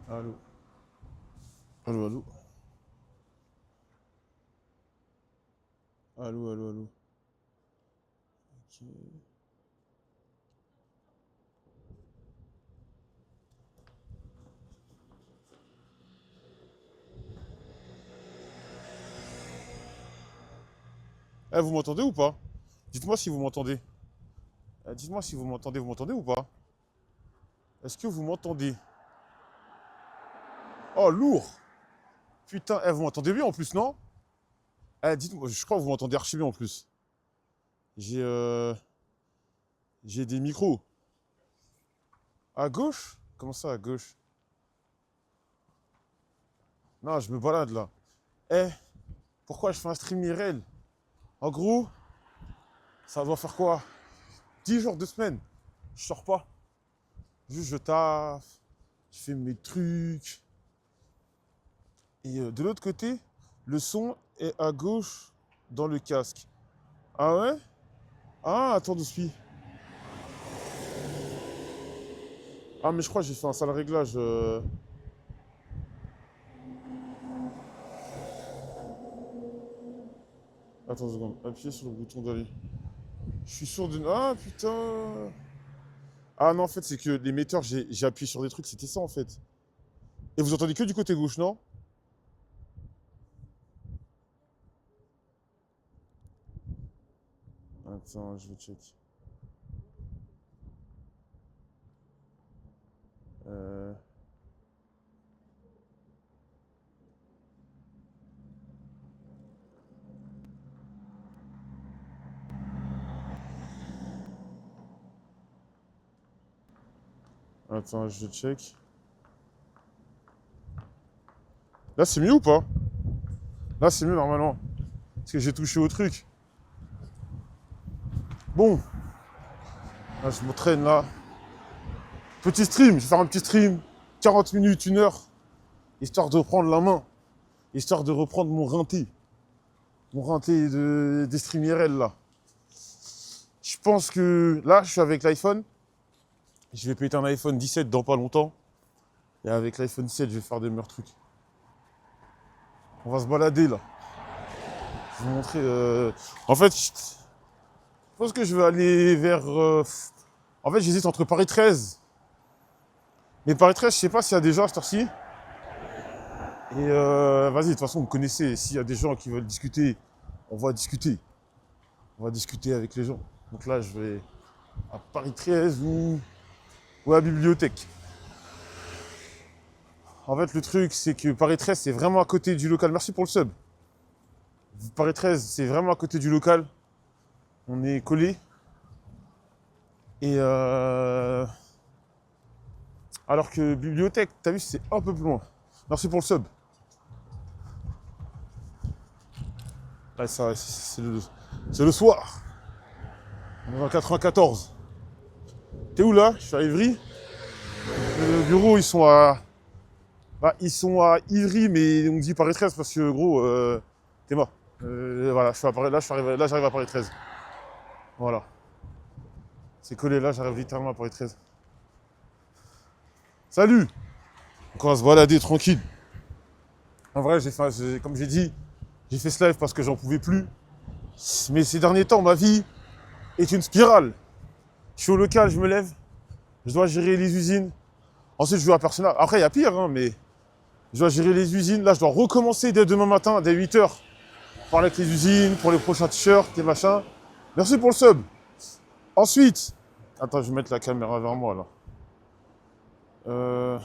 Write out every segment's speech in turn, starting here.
Allô. Allô, allô. Allô, allô, allô. Ok. Eh, vous m'entendez ou pas? Dites-moi si vous m'entendez. Dites-moi si vous m'entendez ou pas? Est-ce que vous m'entendez? Oh, lourd! Putain, eh, vous m'entendez bien en plus, non? Dites-moi, je crois que vous m'entendez archi bien en plus. J'ai j'ai des micros. À gauche? Comment ça, à gauche? Non, je me balade là. Eh, pourquoi je fais un stream IRL? En gros, ça doit faire quoi? 10 jours, 2 semaines. Je sors pas. Juste je taffe, je fais mes trucs. Et de l'autre côté, le son est à gauche dans le casque. Ah ouais? Ah, attends, Douspi. Ah, mais je crois que j'ai fait un sale réglage. Attends une seconde. Appuyez sur le bouton d'aller. Je suis sûr de. Ah, putain! Ah non, en fait, c'est que l'émetteur, j'ai appuyé sur des trucs, c'était ça en fait. Et vous entendez que du côté gauche, non? Attends, je vais check. Euh, Attends, je check. Là, c'est mieux ou pas? Là, c'est mieux normalement. Parce que j'ai touché au truc. Bon, là, je m'entraîne là. Petit stream, je vais faire un petit stream. 40 minutes, 1 heure. Histoire de reprendre la main. Histoire de reprendre mon rinté. Mon rinté des streams IRL là. Je pense que là, je suis avec l'iPhone. Je vais péter un iPhone 17 dans pas longtemps. Et avec l'iPhone 17, je vais faire des meilleurs trucs. On va se balader là. Je vais vous montrer. En fait, je pense que je vais aller vers. En fait, j'hésite entre Paris 13. Mais Paris 13, je sais pas s'il y a des gens à cette heure-ci. Et vas-y, de toute façon, vous connaissez. S'il y a des gens qui veulent discuter, on va discuter. On va discuter avec les gens. Donc là, je vais à Paris 13 ou à la bibliothèque. En fait, le truc, c'est que Paris 13, c'est vraiment à côté du local. Merci pour le sub. Paris 13, c'est vraiment à côté du local. On est collés. Et alors que bibliothèque, t'as vu, c'est un peu plus loin. Merci pour le sub. Ouais, ça, c'est le soir. On est en 94. T'es où là? Je suis à Ivry. Le bureau, ils sont à. Bah, ils sont à Ivry, mais on me dit Paris 13 parce que gros, t'es mort. Voilà, je suis à Paris, là, j'arrive à Paris 13. Voilà. C'est collé là, j'arrive littéralement à Paris 13. Salut! Donc on va se balader tranquille. En vrai, comme j'ai dit, j'ai fait ce live parce que j'en pouvais plus. Mais ces derniers temps, ma vie est une spirale. Je suis au local, je me lève, je dois gérer les usines. Ensuite, je joue à Persona. Après, il y a pire, hein, mais je dois gérer les usines. Là, je dois recommencer dès demain matin, dès 8 h. Parler avec les usines pour les prochains t-shirts et machin. Merci pour le sub. Ensuite, attends, je vais mettre la caméra vers moi là.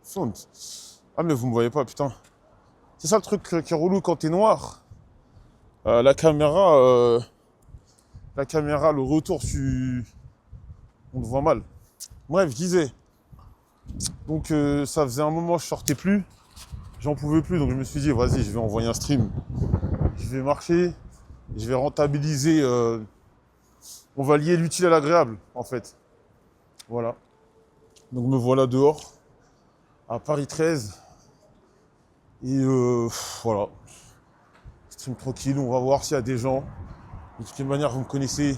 Fond. Ah, mais vous me voyez pas, putain. C'est ça le truc qui est relou quand t'es noir. La caméra, le retour, on te voit mal. Bref, je disais. Donc ça faisait un moment que je sortais plus. J'en pouvais plus, donc je me suis dit, vas-y, je vais envoyer un stream. Je vais marcher, je vais rentabiliser. On va lier l'utile à l'agréable, en fait. Voilà. Donc me voilà dehors, à Paris 13. Et voilà. Stream tranquille, on va voir s'il y a des gens. De toute manière, vous me connaissez.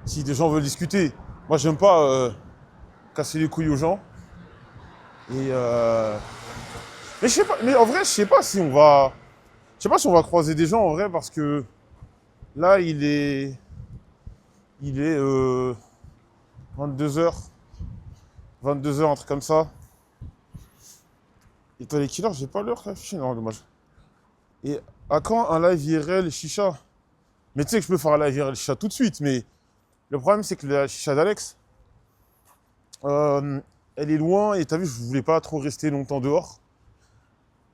Si des gens veulent discuter, moi j'aime pas casser les couilles aux gens. Et mais je sais pas, mais en vrai, je sais pas si on va. Je sais pas si on va croiser des gens en vrai parce que là, il est 22h, 22h, un truc comme ça. Et t'as les killers, j'ai pas l'heure affichée, non, dommage. Et à quand un live IRL chicha? Mais tu sais que je peux faire un live IRL chicha tout de suite, mais le problème c'est que la chicha d'Alex, euh, elle est loin et t'as vu, je voulais pas trop rester longtemps dehors.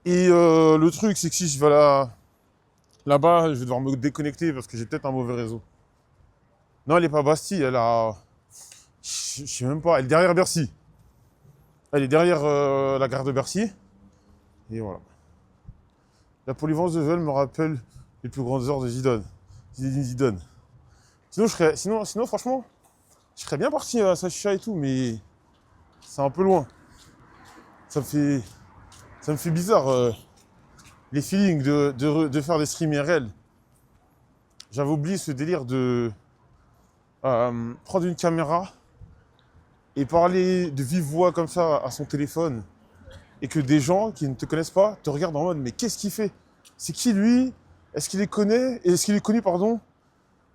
Et le truc c'est que si je vais là-bas, je vais devoir me déconnecter parce que j'ai peut-être un mauvais réseau. Non, elle est pas Bastille, elle a. Je sais même pas, elle est derrière Bercy. Elle est derrière la gare de Bercy. Et voilà. La polyvalence de Vel me rappelle les plus grandes heures de Zidane. Zinedine Zidane. Sinon, franchement, je serais bien parti à Sachicha et tout, mais c'est un peu loin. Ça me fait, ça me fait bizarre les feelings de faire des streams IRL. J'avais oublié ce délire de prendre une caméra et parler de vive voix comme ça à son téléphone et que des gens qui ne te connaissent pas te regardent en mode mais qu'est-ce qu'il fait? C'est qui lui? Est-ce qu'il les connaît? Est-ce qu'il est connu, pardon?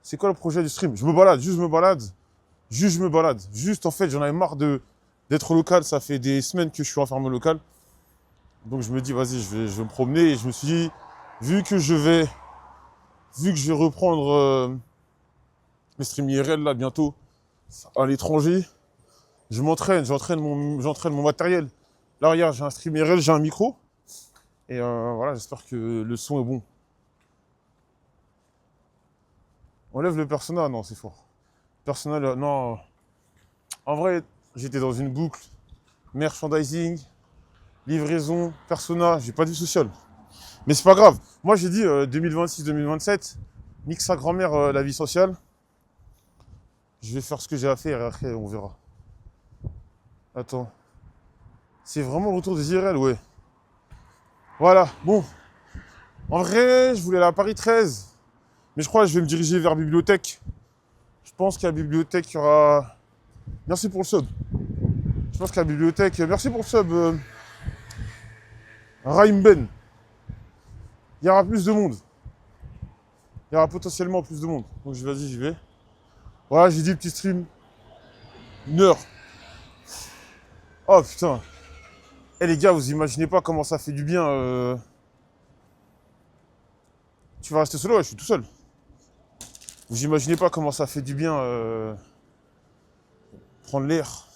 C'est quoi le projet du stream? Je me balade, juste je me balade. Juste je me balade. Juste en fait j'en avais marre d'être au local, ça fait des semaines que je suis enfermé au local. Donc je me dis vas-y je vais me promener et je me suis dit vu que je vais reprendre mes streams IRL là bientôt à l'étranger, j'entraîne mon matériel. Là regarde j'ai un stream IRL, j'ai un micro et voilà j'espère que le son est bon. On lève le persona, non c'est fort. Persona, non. En vrai, j'étais dans une boucle. Merchandising, livraison, persona, j'ai pas de vie sociale. Mais c'est pas grave. Moi j'ai dit 2026-2027, nique sa grand-mère la vie sociale. Je vais faire ce que j'ai à faire et après on verra. Attends. C'est vraiment le retour des IRL, ouais. Voilà, bon. En vrai, je voulais aller à Paris 13. Mais je crois que je vais me diriger vers la bibliothèque. Je pense qu'à la bibliothèque, il y aura. Merci pour le sub. Je pense qu'à la bibliothèque. Merci pour le sub. Raïm Ben. Il y aura plus de monde. Il y aura potentiellement plus de monde. Donc vas-y, j'y vais. Voilà, j'ai dit petit stream. 1 heure. Oh putain. Eh les gars, vous imaginez pas comment ça fait du bien. Tu vas rester solo? Ouais, je suis tout seul. Vous imaginez pas comment ça fait du bien prendre l'air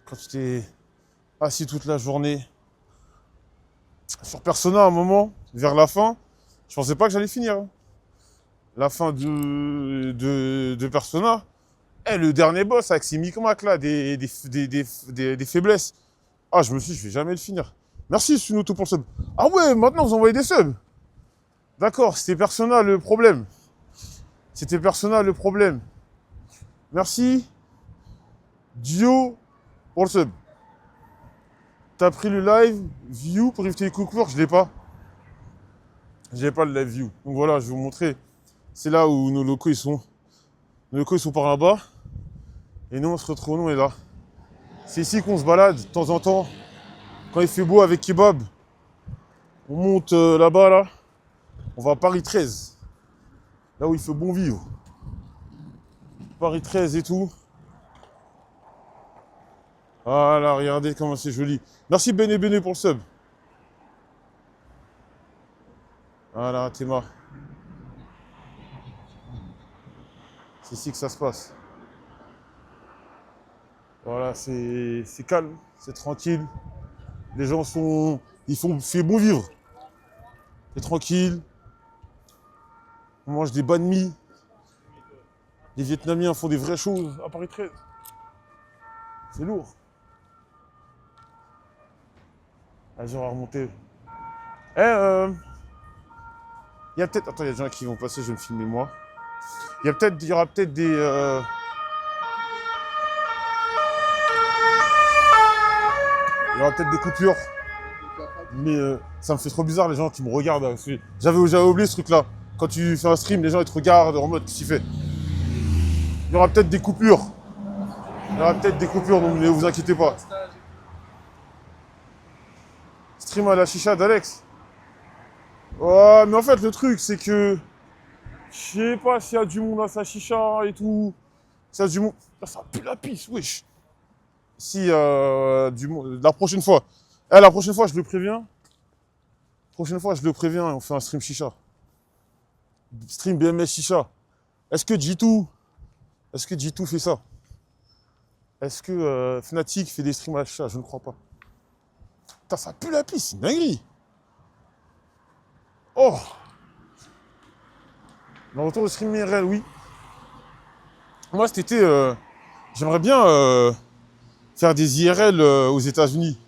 quand tu t'es assis toute la journée. Sur Persona, à un moment, vers la fin, je pensais pas que j'allais finir. Hein. La fin de Persona. Eh, le dernier boss avec ses micmacs là, des faiblesses. Ah, je me suis dit, je vais jamais le finir. Merci, Sunoto, pour le sub. Ah ouais, maintenant vous envoyez des subs. D'accord, c'était Persona le problème. C'était Persona le problème. Merci, Dio, pour le sub. T'as pris le live view pour éviter les coups courts, je l'ai pas. J'ai pas le live view. Donc voilà, je vais vous montrer. C'est là où nos locaux ils sont. Nos locaux ils sont par là-bas. Et nous on se retrouve, nous on est là. C'est ici qu'on se balade de temps en temps. Quand il fait beau avec Kebab, on monte là-bas là. On va à Paris 13. Là où il fait bon vivre. Paris 13 et tout. Voilà, regardez comment c'est joli. Merci Béné Béné pour le sub. Voilà, Théma. C'est ici que ça se passe. Voilà, c'est calme, c'est tranquille. Les gens sont. Fait bon vivre. C'est tranquille. On mange des banh mi. Les Vietnamiens font des vraies choses à Paris 13. C'est lourd. Allez, on va remonter. Il y a peut-être. Attends, il y a des gens qui vont passer, je vais me filmer moi. Il y aura peut-être des. Il y aura peut-être des coupures. Mais ça me fait trop bizarre les gens qui me regardent. J'avais oublié ce truc-là. Quand tu fais un stream, les gens ils te regardent en mode qu'est-ce qu'il fait. Il y aura peut-être des coupures. Il y aura peut-être des coupures, donc ne vous inquiétez pas. Stream à la chicha d'Alex. Ouais, mais en fait, le truc, c'est que je sais pas s'il y a du monde à sa chicha et tout. S'il y a du monde. Là, ça pue la pisse, wesh. Si, du monde. La prochaine fois. La prochaine fois, je le préviens. Prochaine fois, je le préviens et on fait un stream chicha. Stream BMS chicha. Est-ce que G2 fait ça? Est-ce que Fnatic fait des streams à la chicha? Je ne crois pas. Putain, ça pue la pisse, c'est une dinguerie. Oh! Le retour de stream IRL, oui. Moi, cet été, j'aimerais bien faire des IRL aux États-Unis.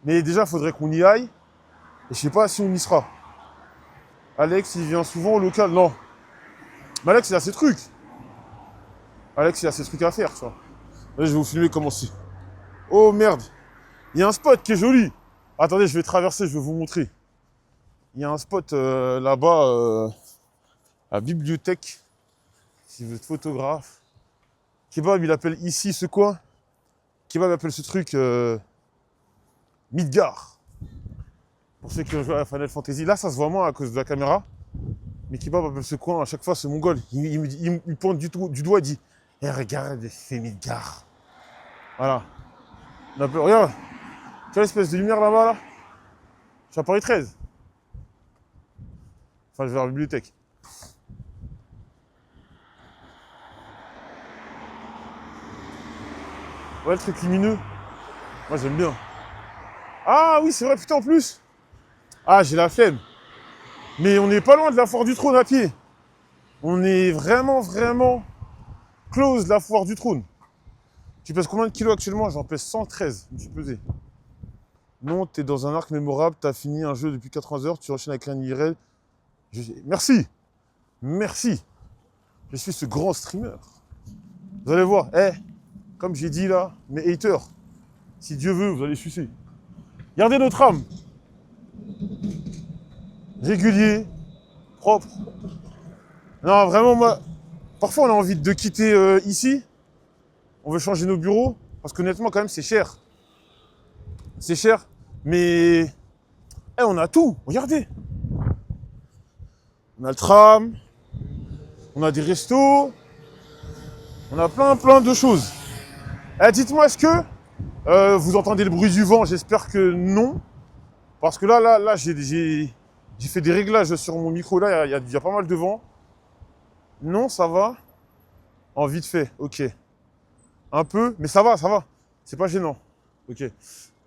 Mais déjà, il faudrait qu'on y aille. Et je sais pas si on y sera. Alex, il vient souvent au local. Non. Mais Alex, il a ses trucs. Alex, il a ses trucs à faire, tu vois. Là, je vais vous filmer comment c'est. Oh merde. Il y a un spot qui est joli. Attendez, je vais traverser, je vais vous montrer. Il y a un spot là-bas, à bibliothèque. Si vous êtes photographe. Kebab, il appelle ici ce coin. Kebab appelle ce truc Midgard. Pour ceux qui ont joué à Final Fantasy. Là, ça se voit moins à cause de la caméra. Mais Kebab appelle ce coin à chaque fois, ce mongol. Il pointe du doigt, il dit eh, regarde, c'est Midgard. Voilà. Regarde. Tu vois l'espèce de lumière là-bas, là? Je suis à Paris 13. Enfin, je vais vers la bibliothèque. Ouais, le truc lumineux. Moi, j'aime bien. Ah oui, c'est vrai, putain, en plus. Ah, j'ai la flemme. Mais on n'est pas loin de la foire du trône à pied. On est vraiment, vraiment close de la foire du trône. Tu pèses combien de kilos actuellement? J'en pèse 113, je me suis pesé. Non, t'es dans un arc mémorable, t'as fini un jeu depuis 80 heures, tu enchaînes avec un IRL. Merci. Merci. Je suis ce grand streamer. Vous allez voir, comme j'ai dit là, mes haters, si Dieu veut, vous allez sucer. Gardez notre âme. Régulier, propre. Non, vraiment, moi, parfois on a envie de quitter ici. On veut changer nos bureaux. Parce qu'honnêtement, quand même, c'est cher. C'est cher. Mais, on a tout. Regardez. On a le tram. On a des restos. On a plein de choses. Dites-moi, est-ce que vous entendez le bruit du vent? J'espère que non. Parce que là, j'ai fait des réglages sur mon micro. Là, il y a pas mal de vent. Non, ça va. En vite fait, ok. Un peu, mais ça va. C'est pas gênant. Ok.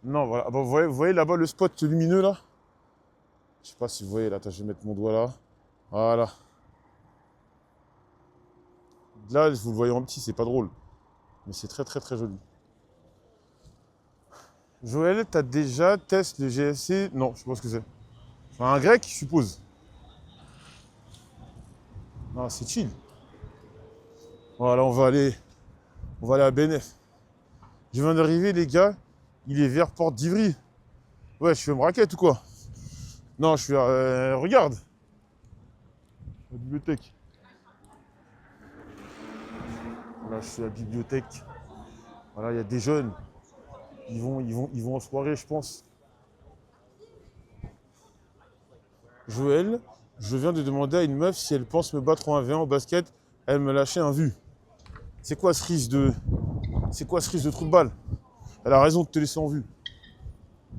Non, voilà. Ah bah, vous voyez là-bas le spot lumineux, là? Je sais pas si vous voyez, là. Attends, je vais mettre mon doigt là. Voilà. Là, vous le voyez en petit, c'est pas drôle. Mais c'est très joli. Joël, t'as déjà testé le GFC? Non, je sais pas ce que c'est. Enfin, un grec, je suppose. Non, c'est chill. Voilà, on va aller à Benef. Je viens d'arriver, les gars. Il est vers Porte d'Ivry. Ouais, je fais une raquette ou quoi? Non, je suis à... regarde. La bibliothèque. Là, je suis à la bibliothèque. Voilà, il y a des jeunes. Ils vont en soirée, je pense. Joël, je viens de demander à une meuf si elle pense me battre en 1v1 au basket. Elle me lâchait un vu. C'est quoi ce risque de trou de balle? Elle a raison de te laisser en vue.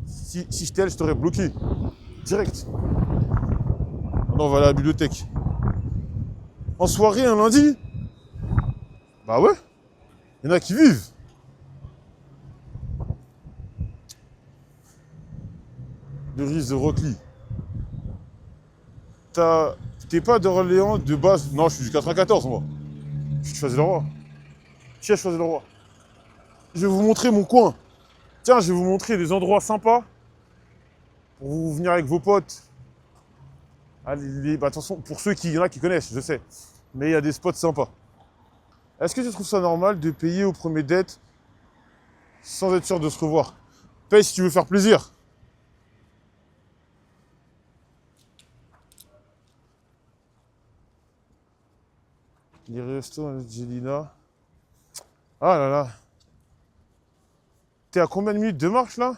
Si j'étais elle, je t'aurais bloqué. Direct. Non, on va aller à la bibliothèque. En soirée, un lundi? Bah ouais. Il y en a qui vivent. Le risque de Rockley. T'es pas d'Orléans de base? Non, je suis du 94, moi. Je suis Choisy-le-Roi. Qui a Choisy-le-Roi? Je vais vous montrer mon coin. Tiens, je vais vous montrer des endroits sympas pour vous venir avec vos potes. Allez, bah, attention, pour ceux qui, il y en a qui connaissent, je sais. Mais il y a des spots sympas. Est-ce que tu trouves ça normal de payer au premier date sans être sûr de se revoir? Paye si tu veux faire plaisir. Les restos Angelina. Ah là là. T'es à combien de minutes de marche là?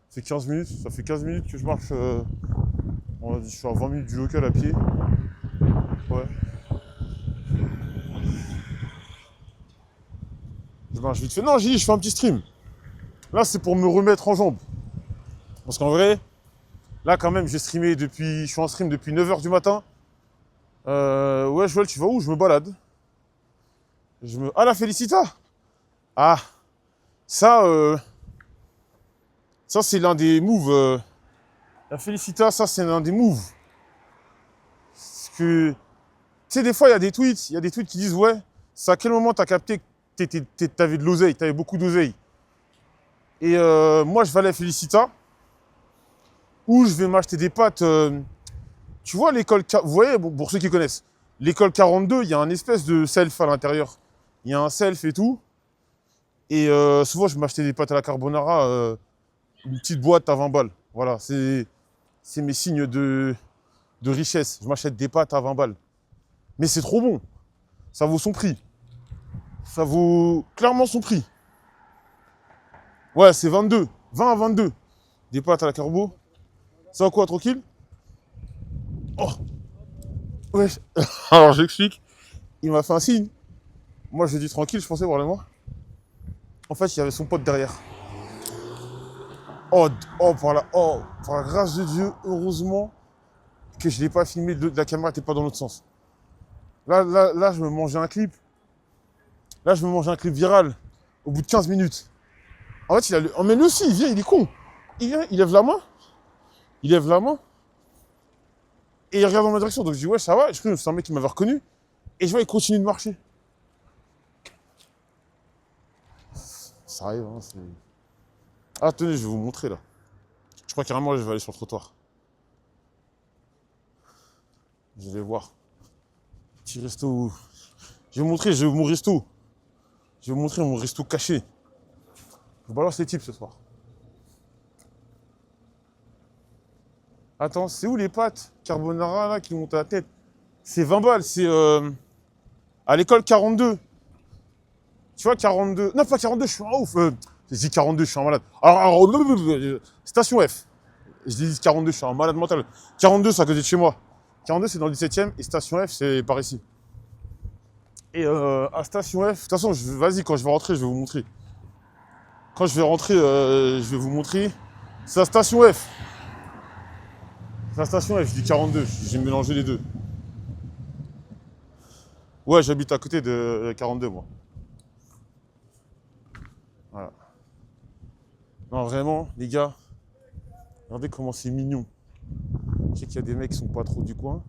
C'est 15 minutes. Ça fait 15 minutes que je marche. Je suis à 20 minutes du local à pied. Ouais. Je marche vite fait. Non, j'ai dit, je fais un petit stream. Là, c'est pour me remettre en jambes. Parce qu'en vrai, là, quand même, j'ai streamé depuis. Je suis en stream depuis 9h du matin. Ouais, Joël, tu vas où? Je me balade. Ah, la Félicita! Ah, ça, ça c'est l'un des moves. La Félicita, ça, c'est l'un des moves. Parce que, tu sais, des fois, il y a des tweets qui disent, ouais, c'est à quel moment t'as capté que t'avais de l'oseille, t'avais beaucoup d'oseille. Et moi, je vais à la Félicita, où je vais m'acheter des pâtes. Tu vois, vous voyez, bon, pour ceux qui connaissent, l'école 42, il y a un espèce de self à l'intérieur. Il y a un self et tout. Et souvent, je m'achetais des pâtes à la carbonara, une petite boîte à 20 balles. Voilà, c'est mes signes de richesse. Je m'achète des pâtes à 20 balles. Mais c'est trop bon. Ça vaut son prix. Ça vaut clairement son prix. Ouais, c'est 22. 20 à 22. Des pâtes à la carbo. Ça va quoi, tranquille? Oh, ouais. Alors, j'explique. Il m'a fait un signe. Moi, je lui ai dit tranquille, je pensais voir moi. En fait, il y avait son pote derrière. Par la grâce de Dieu, heureusement que je ne l'ai pas filmé, la caméra n'était pas dans l'autre sens. Là, je me mangeais un clip. Là, je me mangeais un clip viral au bout de 15 minutes. En fait, oh, mais lui aussi, il vient, il est con. Il vient, il lève la main. Il lève la main. Et il regarde dans ma direction. Donc je dis, ouais, ça va. Je crois que c'est un mec qui m'avait reconnu. Et je vois, il continue de marcher. Ça arrive, hein, c'est... Ah, tenez, je vais vous montrer, là. Je crois carrément, je vais aller sur le trottoir. Je vais voir. Petit resto. Je vais vous montrer, mon resto. Je vais vous montrer mon resto caché. Je vous balance les tips ce soir. Attends, c'est où les pâtes carbonara là qui montent à la tête? C'est 20 balles, c'est à l'école 42. Tu vois, 42. Non, pas 42, je suis en ouf. J'ai dit 42, je suis un malade. Station F. Je dis 42, je suis un malade mental. 42, c'est à côté de chez moi. 42, c'est dans le 17e. Et Station F, c'est par ici. Et à Station F, de toute façon, vas-y, quand je vais rentrer, je vais vous montrer. Quand je vais rentrer, je vais vous montrer. C'est la Station F. C'est la Station F, je dis 42. J'ai mélangé les deux. Ouais, j'habite à côté de 42, moi. Voilà. Non, vraiment, les gars, regardez comment c'est mignon. Je sais qu'il y a des mecs qui sont pas trop du coin.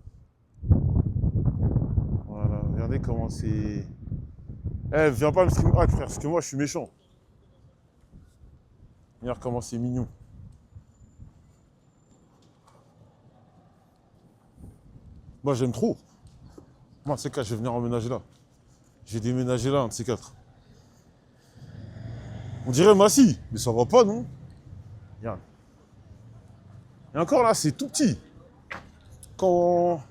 Voilà, regardez comment c'est... Eh, viens pas me stream hack, frère, parce que moi, je suis méchant. Regarde comment c'est mignon. Moi, j'aime trop. Moi, de ces quatre, je vais venir emménager là. Je vais déménager là, un de ces quatre. On dirait Massy, mais ça va pas, non? Regarde. Et encore là, c'est tout petit. Quand...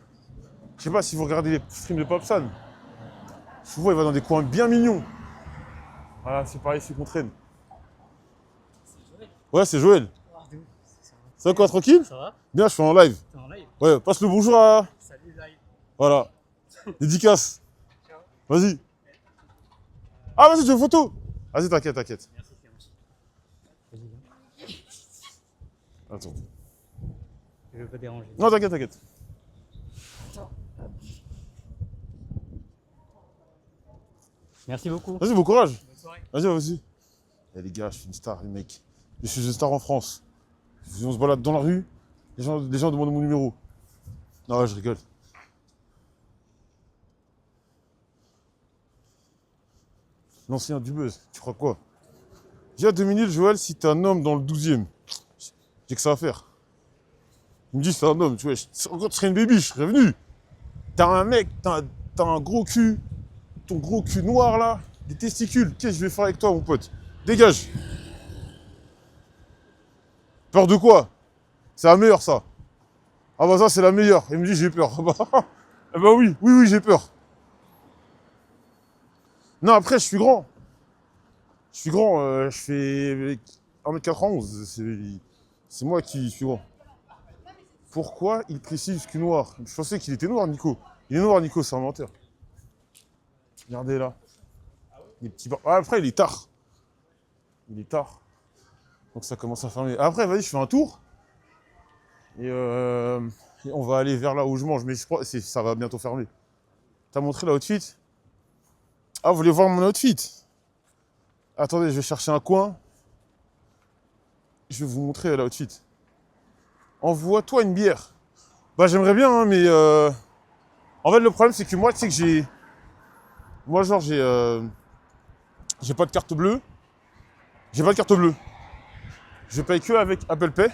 Je sais pas si vous regardez les streams de Popsan. Souvent, il va dans des coins bien mignons. Voilà, c'est pareil, c'est qu'on traîne. Ouais, c'est Joël. Ça va quoi, tranquille? Ça va? Bien, je suis en live. T'es en live? Ouais, passe le bonjour à... Salut live. Voilà. Dédicace. Ciao. Vas-y. Ah, vas-y, j'ai une photo. Vas-y, t'inquiète, t'inquiète. Merci, c'est gentil. Vas-y, viens. Attends. Je veux pas déranger. Non, t'inquiète, t'inquiète. Merci beaucoup. Vas-y, bon courage. Bonne soirée. Vas-y, vas-y. Eh les gars, je suis une star, les mecs. Je suis une star en France. On se balade dans la rue, les gens demandent mon numéro. Non, ouais, je rigole. L'ancien du buzz, tu crois quoi? J'ai 2 minutes, Joël, si t'es un homme dans le 12e. J'ai que ça à faire. Il me dit, c'est un homme, tu vois. Encore, tu serais une baby, je serais venu. T'as un mec, t'as un gros cul, ton gros cul noir là, des testicules. Qu'est-ce que je vais faire avec toi, mon pote? Dégage. Peur de quoi? C'est la meilleure, ça. Ah bah ça, c'est la meilleure. Il me dit, j'ai peur. Ah bah oui, j'ai peur. Non, après, je suis grand. Je fais 1m91. C'est moi qui suis grand. Pourquoi il précise que noir? Je pensais qu'il était noir, Nico. Il est noir, Nico, c'est un menteur. Regardez là. Les petits bar- Ah, après, il est tard. Il est tard. Donc ça commence à fermer. Après, vas-y, je fais un tour. Et on va aller vers là où je mange. Mais je crois que ça va bientôt fermer. T'as montré l'outfit? Ah, vous voulez voir mon outfit? Attendez, je vais chercher un coin. Je vais vous montrer l'outfit. Envoie-toi une bière. Bah, j'aimerais bien, hein, mais... En fait, le problème, c'est que moi, tu sais que j'ai... Moi, genre, j'ai pas de carte bleue. J'ai pas de carte bleue. Je paye que avec Apple Pay.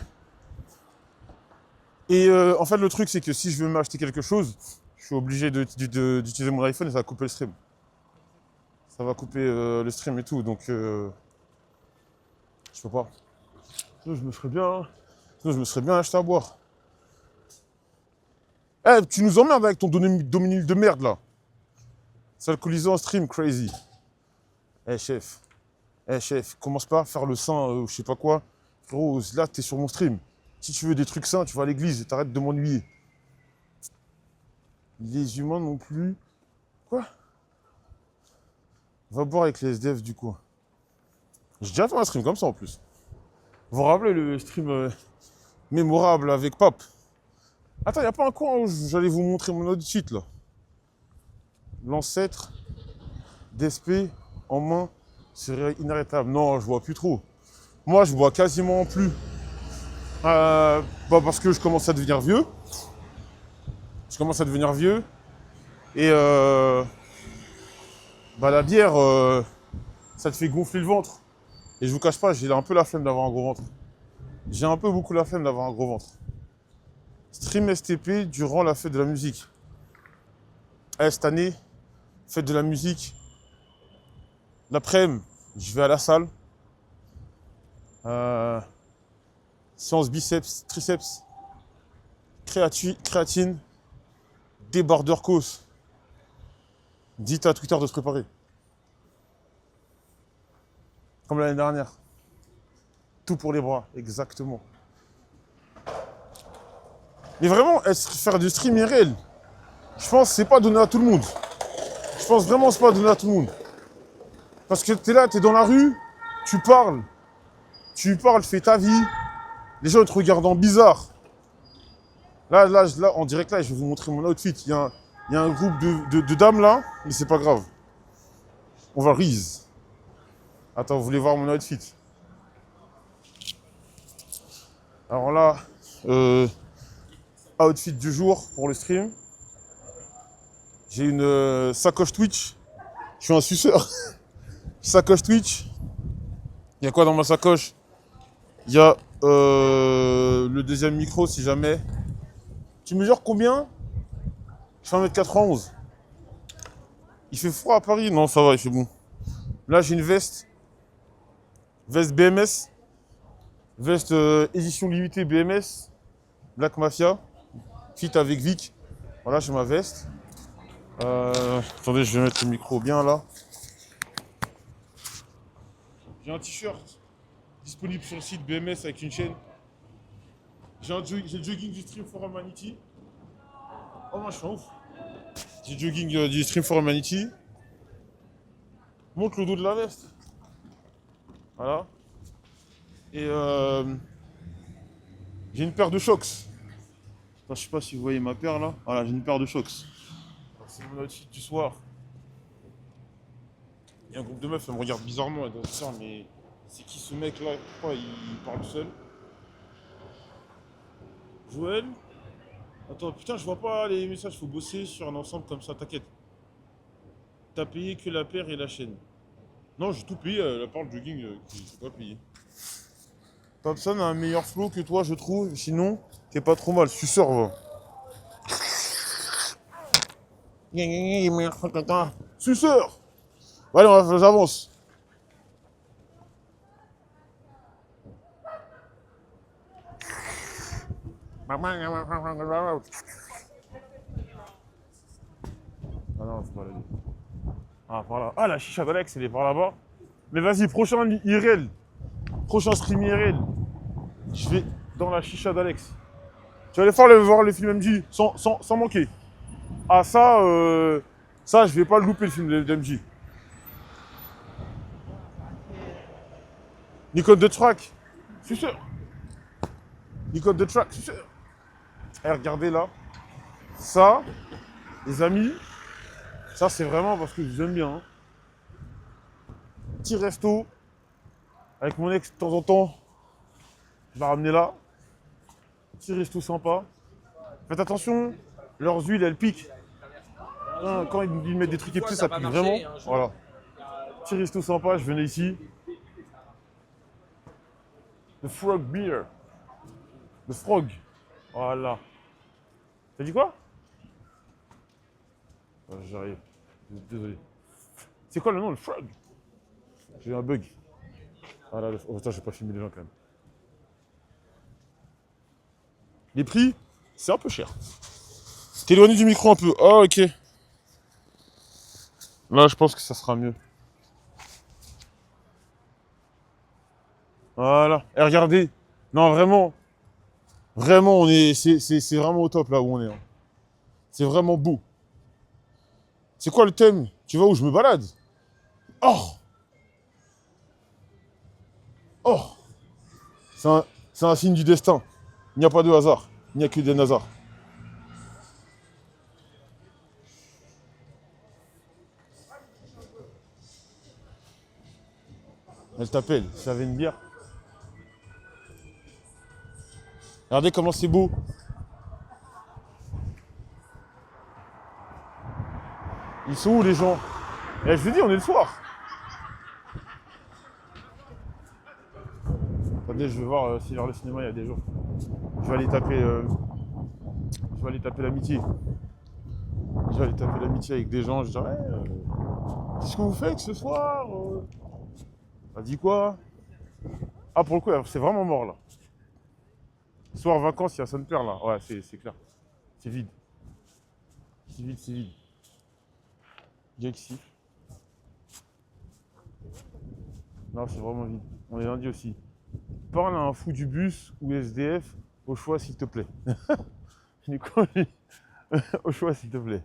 Et en fait, le truc, c'est que si je veux m'acheter quelque chose, je suis obligé d'utiliser mon iPhone et ça va couper le stream. Ça va couper le stream et tout, donc je peux pas. Sinon, je me serais bien acheté à boire. Eh, tu nous emmerdes avec ton Dominique de merde, là. S'alcoolisant en stream, crazy. Eh, chef. Eh, chef, commence pas à faire le saint, je sais pas quoi. Frérot, là, t'es sur mon stream. Si tu veux des trucs sains, tu vas à l'église et t'arrêtes de m'ennuyer. Les humains non plus. Quoi? Va boire avec les SDF du coup. J'ai déjà fait un stream comme ça en plus. Vous vous rappelez le stream mémorable avec Pape? Attends, y a pas un coin où j'allais vous montrer mon outfit là? L'ancêtre d'SP en main serait inarrêtable. Non, je bois plus trop. Moi, je bois quasiment plus. Parce que je commence à devenir vieux. Je commence à devenir vieux. Et la bière, ça te fait gonfler le ventre. Et je vous cache pas, j'ai un peu la flemme d'avoir un gros ventre. J'ai un peu beaucoup la flemme d'avoir un gros ventre. Stream STP durant la fête de la musique. Cette année, fête de la musique. L'après-midi, je vais à la salle. Séance biceps, triceps, créatine, débardeur cause. Dites à Twitter de se préparer. Comme l'année dernière. Tout pour les bras, exactement. Mais vraiment, faire du stream IRL, je pense que c'est pas donné à tout le monde. Je pense vraiment que c'est pas donné à tout le monde. Parce que t'es là, t'es dans la rue, tu parles, fais ta vie. Les gens ils te regardent en bizarre. Là, en direct, là, je vais vous montrer mon outfit. Il y a un groupe de dames là, mais c'est pas grave. On va rise. Attends, vous voulez voir mon outfit? Alors là, outfit du jour pour le stream. J'ai une sacoche Twitch. Je suis un suceur. Sacoche Twitch. Il y a quoi dans ma sacoche? Il y a le deuxième micro si jamais. Tu mesures combien? Je fais 1m91. Il fait froid à Paris? Non, ça va, il fait bon. Là, j'ai une veste. Veste BMS. Veste édition limitée BMS. Black Mafia. Fit avec Vic. Voilà, j'ai ma veste. Attendez, je vais mettre le micro bien là. J'ai un t-shirt disponible sur le site BMS avec une chaîne. J'ai le jogging du Stream for Humanity. Oh, moi je suis un ouf. J'ai le jogging du Stream for Humanity. Montre le dos de la veste. Voilà. Et j'ai une paire de Shox. Je sais pas si vous voyez ma paire là. Voilà, j'ai une paire de Shox. C'est mon outfit du soir. Il y a un groupe de meufs, elles me regardent bizarrement, elles doivent dire mais c'est qui ce mec là? Pourquoi il parle seul? Joël? Attends, putain, je vois pas les messages, faut bosser sur un ensemble comme ça, t'inquiète. T'as payé que la paire et la chaîne. Non, j'ai tout payé, la part de jogging, j'ai pas payé. Papson a un meilleur flow que toi, je trouve, sinon, t'es pas trop mal, suceur, va. Suceur! Allez, j'avance. Ah non, c'est pas là. Ah, par là. Ah, la chicha d'Alex, elle est par là-bas. Mais vas-y, prochain IRL. Prochain stream IRL. Je vais dans la chicha d'Alex. Tu vas aller voir le film MJ sans manquer. Ah ça, je vais pas le louper le film de MJ. Nicole de Track, je suis sûr. Nicole de Track, je suis sûr. Et regardez là. Ça, les amis, ça c'est vraiment parce que je vous aime bien. Hein. Petit resto. Avec mon ex de temps en temps. Je la ramener là. Petit resto sympa. Faites attention, leurs huiles elles piquent. Hein, quand ils mettent des trucs épicés, ça pique vraiment. Voilà. Petit resto sympa, je venais ici. The Frog Beer. The Frog. Voilà. T'as dit quoi? J'arrive. Désolé. C'est quoi le nom, le Frog? J'ai eu un bug. Ah là, oh, attends, je vais pas filmer les gens quand même. Les prix, c'est un peu cher. T'es éloigné du micro un peu. Ah, ok. Là, je pense que ça sera mieux. Voilà. Et regardez. Non, vraiment. Vraiment, c'est vraiment au top là où on est. Hein. C'est vraiment beau. C'est quoi le thème? Tu vois où je me balade? Or. Or. C'est un signe du destin. Il n'y a pas de hasard. Il n'y a que des hasards. Elle t'appelle. Ça avait une bière. Regardez comment c'est beau. Ils sont où les gens? Et je vous dis, on est le soir. Attendez, je vais voir si vers le cinéma il y a des gens. Je vais aller taper. Je vais aller taper l'amitié. Je vais aller taper l'amitié avec des gens. Je dirais, qu'est-ce que vous faites ce soir? T'as dit quoi? Ah, pour le coup, c'est vraiment mort là. Soir vacances, il y a Sainte-Père là. Ouais, c'est clair. C'est vide. C'est vide, c'est vide. Gexi. Non, c'est vraiment vide. On est lundi aussi. Parle à un fou du bus ou SDF, au choix s'il te plaît. Il est con, lui. Au choix s'il te plaît.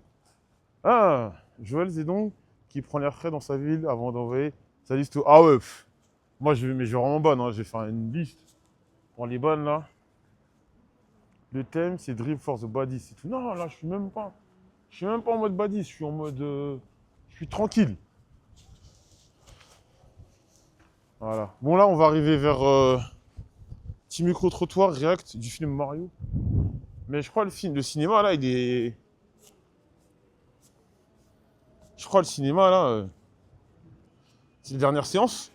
Ah, Joël Zedon qui prend l'air frais dans sa ville avant d'envoyer sa liste. Ah ouais, moi je vais vraiment bonne, hein. Je vais faire une liste. Pour les bonnes là. Le thème c'est Drip for the Body, c'est tout. Non, là je suis même pas en mode body, je suis en mode. Je suis tranquille. Voilà. Bon là on va arriver vers petit micro-trottoir React du film Mario. Mais je crois le cinéma là il est. Je crois le cinéma là. C'est la dernière séance.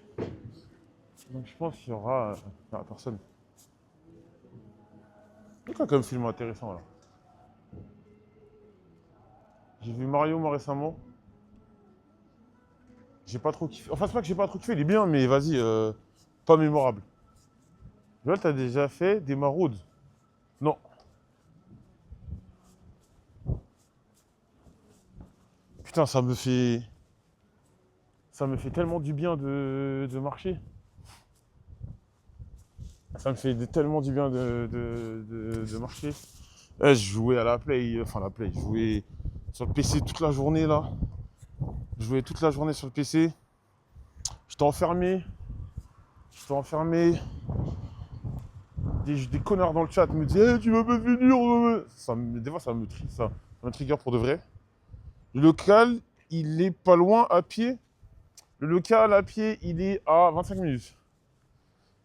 Donc je pense qu'il y aura personne. C'est quoi comme film intéressant là? J'ai vu Mario moi récemment. J'ai pas trop kiffé. Enfin c'est pas que j'ai pas trop kiffé, il est bien mais vas-y, pas mémorable. Joël, t'as déjà fait des maraudes? Non. Putain, ça me fait tellement du bien de marcher. Ça me fait tellement du bien de marcher. Je jouais à la Play, je jouais sur le PC toute la journée là. Je jouais toute la journée sur le PC. J'étais enfermé. Des connards dans le chat me disaient hey, tu veux pas venir? Des fois ça me trigger pour de vrai. Le local, il est pas loin à pied. Le local à pied, il est à 25 minutes.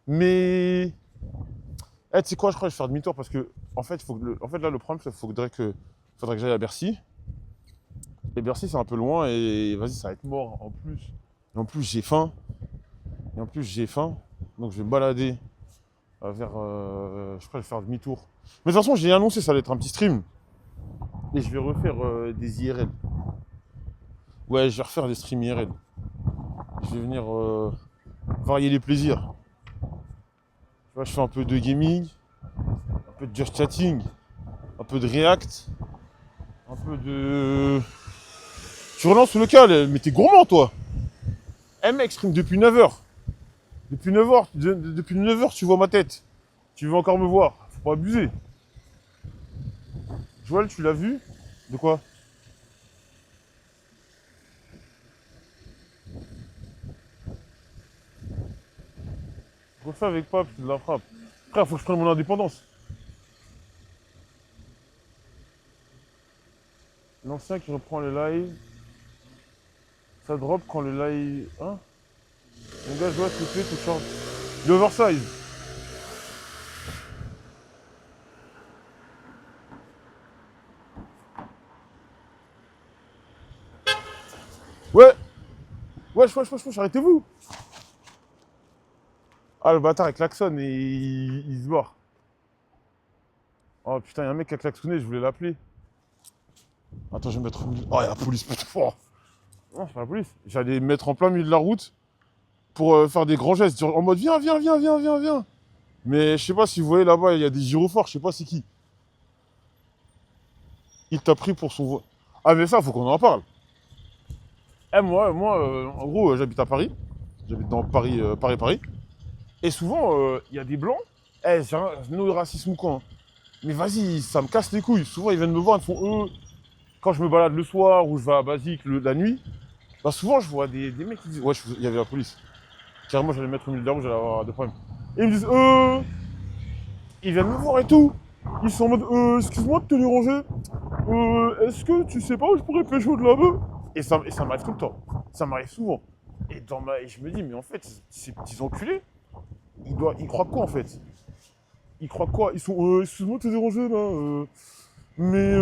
Mais tu sais quoi, je crois que je vais faire demi-tour parce que en fait, là le problème c'est qu'il faudrait que j'aille à Bercy. Et Bercy c'est un peu loin et vas-y ça va être mort en plus. Et en plus j'ai faim. Donc je vais me balader vers. Je crois que je vais faire demi-tour. Mais de toute façon j'ai annoncé ça allait être un petit stream. Et je vais refaire des IRL. Ouais, je vais refaire des streams IRL. Je vais venir varier les plaisirs. Tu vois, je fais un peu de gaming, un peu de just chatting, un peu de React, un peu de. Tu relances le local, mais t'es gourmand toi. Mec, stream depuis 9h. Depuis 9h, tu vois ma tête. Tu veux encore me voir? Faut pas abuser. Joël, tu l'as vu? De quoi? Refais avec Pape, c'est de la frappe. Frère, faut que je prenne mon indépendance. L'ancien qui reprend le live. Ça drop quand le live. Hein? Mon gars, je dois te plaît, tout change. Il est oversize. Ouais! Wesh, arrêtez-vous! Ah, le bâtard, il klaxonne et il se barre. Oh putain, il y a un mec qui a klaxonné, je voulais l'appeler. Attends, je vais me mettre au milieu. Oh, il y a la police, putain. Oh. Non, c'est pas la police. J'allais me mettre en plein milieu de la route pour faire des grands gestes, en mode viens. Mais je sais pas si vous voyez là-bas, il y a des gyrophares, je sais pas c'est qui. Il t'a pris pour son voix. Ah, mais ça, faut qu'on en parle. Eh, moi, en gros, j'habite à Paris. J'habite dans Paris, Paris. Et souvent, il y a des blancs. Eh, c'est un no racisme ou quoi, hein. Mais vas-y, ça me casse les couilles. Souvent, ils viennent me voir, ils font quand je me balade le soir ou je vais à Basique la nuit, bah souvent, je vois des mecs qui disent ouais, il y avait la police. Carrément, j'allais me mettre au milieu de la route, j'allais avoir des problèmes. Et ils me disent ils viennent me voir et tout. Ils sont en mode excuse-moi de te déranger. Est-ce que tu sais pas où je pourrais pécho de là-bas? Et ça m'arrive tout le temps. Ça m'arrive souvent. Et je me dis, mais en fait, ces petits enculés, ils croient quoi en fait? Ils croient quoi? Ils sont excuse-moi de te déranger là. Mais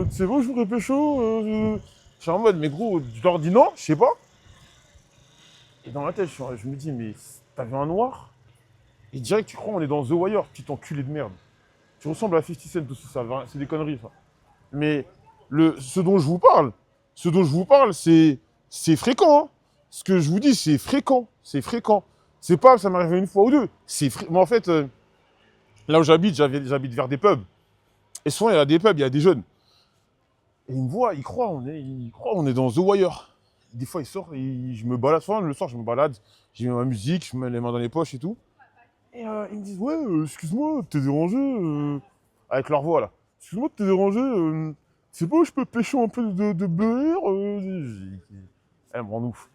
tu sais pas où je pourrais pécho? Je suis en mode, mais gros, je leur dis non, je sais pas. Et dans ma tête, je me dis, mais t'as vu un noir? Et direct, tu crois on est dans The Wire, petit enculé de merde. Tu ressembles à 50 Cent, tout ça, c'est des conneries, ça. Mais ce dont je vous parle, c'est fréquent, hein. Ce que je vous dis, c'est fréquent. C'est fréquent. C'est pas, ça m'est arrivé une fois ou deux. Mais en fait, là où j'habite vers des pubs. Et souvent, il y a des pubs, il y a des jeunes. Et ils me voient, ils croient on est dans The Wire. Des fois, ils sortent, je me balade. Souvent, le soir, je me balade, j'ai mis ma musique, je me mets les mains dans les poches et tout. Et ils me disent, ouais, excuse-moi, t'es dérangé, avec leur voix là. Excuse-moi de te déranger, c'est pas où je peux pêcher un peu de beurre Elle me rend ouf.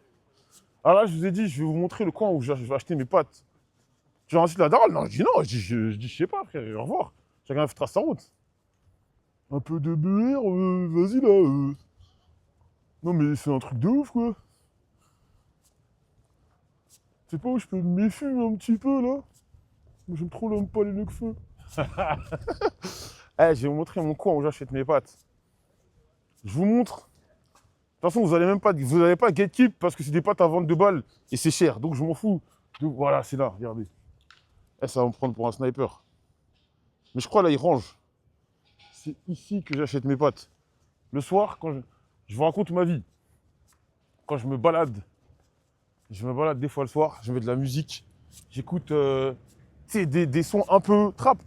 Ah là, je vous ai dit, je vais vous montrer le coin où je vais acheter mes pâtes. Tu incite la daronne? Non, je dis non, je sais pas, frère, au revoir. Chacun fera sa route. Un peu de beurre, vas-y là. Non mais c'est un truc de ouf quoi. C'est pas où je peux me méfier un petit peu là. Moi j'aime trop l'homme pas les mecs feu. Eh, je vais vous montrer mon coin où j'achète mes pâtes. Je vous montre. De toute façon, vous n'allez pas gatekeep parce que c'est des pâtes à 22 balles et c'est cher. Donc je m'en fous. Donc voilà, c'est là, regardez. Eh, ça va me prendre pour un sniper. Mais je crois là, il range. C'est ici que j'achète mes pâtes. Le soir, quand je vous raconte ma vie. Quand je me balade des fois le soir, je mets de la musique. J'écoute des sons un peu trap.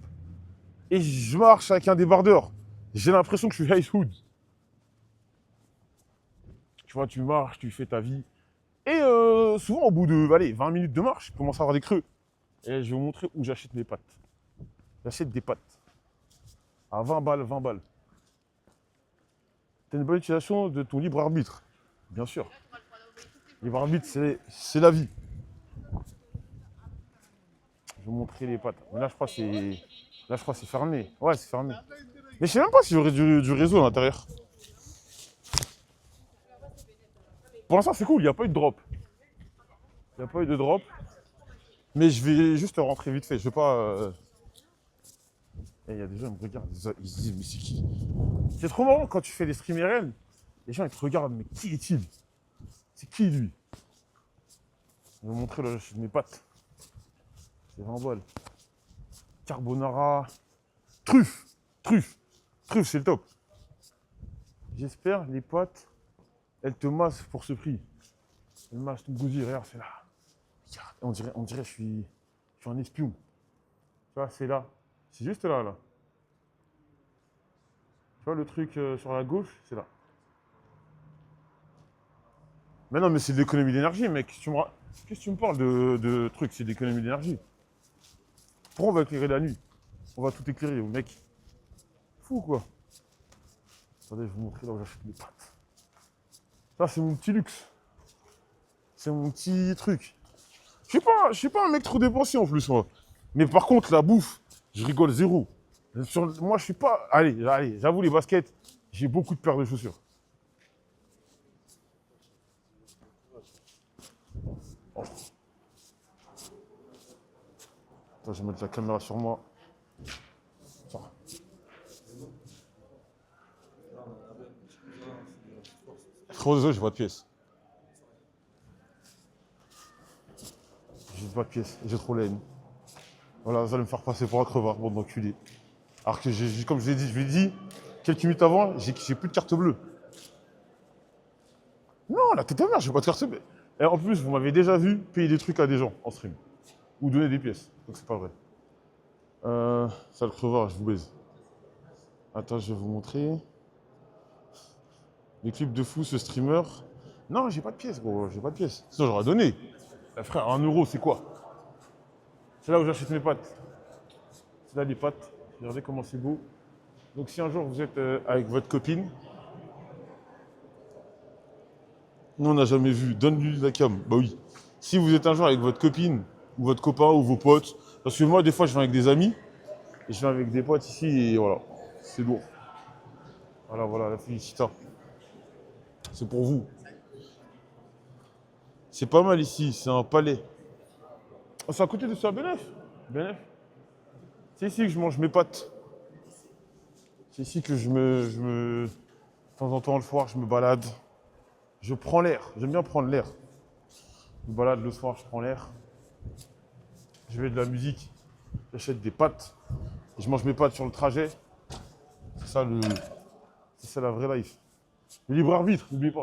Et je marche avec un débardeur. J'ai l'impression que je suis Ice Hood. Tu vois, tu marches, tu fais ta vie. Et souvent, au bout de 20 minutes de marche, je commence à avoir des creux. Et je vais vous montrer où j'achète mes pâtes. J'achète des pâtes. À 20 balles, 20 balles. T'as une bonne utilisation de ton libre arbitre. Bien sûr. Libre arbitre, c'est la vie. Je vais vous montrer les pâtes. Mais là, je crois que c'est fermé. Ouais, c'est fermé. Mais je sais même pas s'il y aurait du réseau à l'intérieur. Pour l'instant, c'est cool, il n'y a pas eu de drop. Il n'y a pas eu de drop. Mais je vais juste rentrer vite fait. Je vais pas. Il y a des gens qui me regardent, ils se disent, mais c'est qui? C'est trop marrant quand tu fais des streams IRL. Les gens ils te regardent, mais qui est-il? C'est qui lui? Je vais vous montrer là, mes pâtes. C'est 20 balles. Carbonara. Truffe. Truffe. Truffe, c'est le top. J'espère les pâtes, elles te massent pour ce prix. Elles massent ton gosier, regarde, c'est là. On dirait que je suis un espion. Tu vois, c'est là. C'est juste là, là. Tu vois le truc sur la gauche, c'est là. Mais non, mais c'est de l'économie d'énergie, mec. Qu'est-ce que tu me parles de trucs? C'est de l'économie d'énergie. Pourquoi on va éclairer la nuit? On va tout éclairer, mec. Fou, quoi. Attendez, je vais vous montrer là où j'achète mes pâtes. Ça, c'est mon petit luxe. C'est mon petit truc. Je suis pas un mec trop dépensier en plus, moi. Mais par contre, la bouffe, je rigole zéro. Moi, je suis pas... Allez, j'avoue, les baskets, j'ai beaucoup de paires de chaussures. Oh. Attends, je vais mettre la caméra sur moi. Ça. Trop désolé, j'ai pas de pièces. J'ai pas de pièces, j'ai trop la haine. Voilà, vous allez me faire passer pour un crevard, bande d'enculé. Alors que, comme je l'ai dit, quelques minutes avant, j'ai plus de carte bleue. Non, la tête à mère, j'ai pas de carte bleue. Et en plus, vous m'avez déjà vu payer des trucs à des gens en stream. Ou donner des pièces. Donc c'est pas vrai. Sale crevard, je vous baise. Attends, je vais vous montrer. Les clips de fou, ce streamer. Non, j'ai pas de pièces, gros, j'ai pas de pièces. Sinon, j'aurais donné. Frère, 1 euro, c'est quoi? C'est là où j'achète mes pâtes. C'est là les pâtes. Regardez comment c'est beau. Donc si un jour vous êtes avec votre copine, nous on n'a jamais vu, donne-lui la cam. Bah oui. Si vous êtes un jour avec votre copine, ou votre copain, ou vos potes, parce que moi des fois je viens avec des amis, et je viens avec des potes ici, et voilà, c'est lourd. Voilà, la félicita. C'est pour vous. C'est pas mal ici, c'est un palais. Oh, c'est à côté de ça, Benef. C'est ici que je mange mes pâtes. C'est ici que de temps en temps le soir, je me balade. Je prends l'air, j'aime bien prendre l'air. Je me balade le soir, je prends l'air. Je mets de la musique, j'achète des pâtes. Et je mange mes pâtes sur le trajet. C'est ça la vraie life. Le libre arbitre, n'oubliez pas.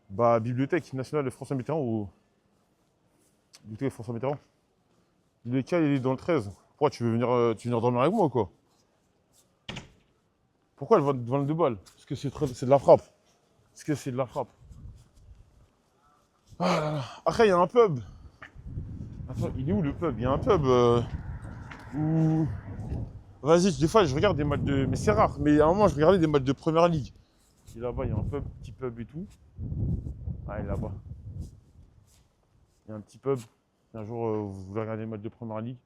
Bah, Bibliothèque nationale de François Mitterrand ou... Bibliothèque de François Mitterrand. Lequel il est dans le 13. Pourquoi tu veux venir dormir avec moi ou quoi? Pourquoi le 22 balles? Parce que c'est de la frappe. Parce que c'est de la frappe. Ah là là. Après, il y a un pub. Attends, il est où le pub? Il y a un pub où... Vas-y, des fois, je regarde des matchs de... Mais c'est rare. Mais à un moment, je regardais des matchs de Première Ligue. Et là-bas, il y a un pub, petit pub et tout. Ah, et là-bas. Il y a un petit pub. Un jour, vous voulez regarder des matchs de Première Ligue.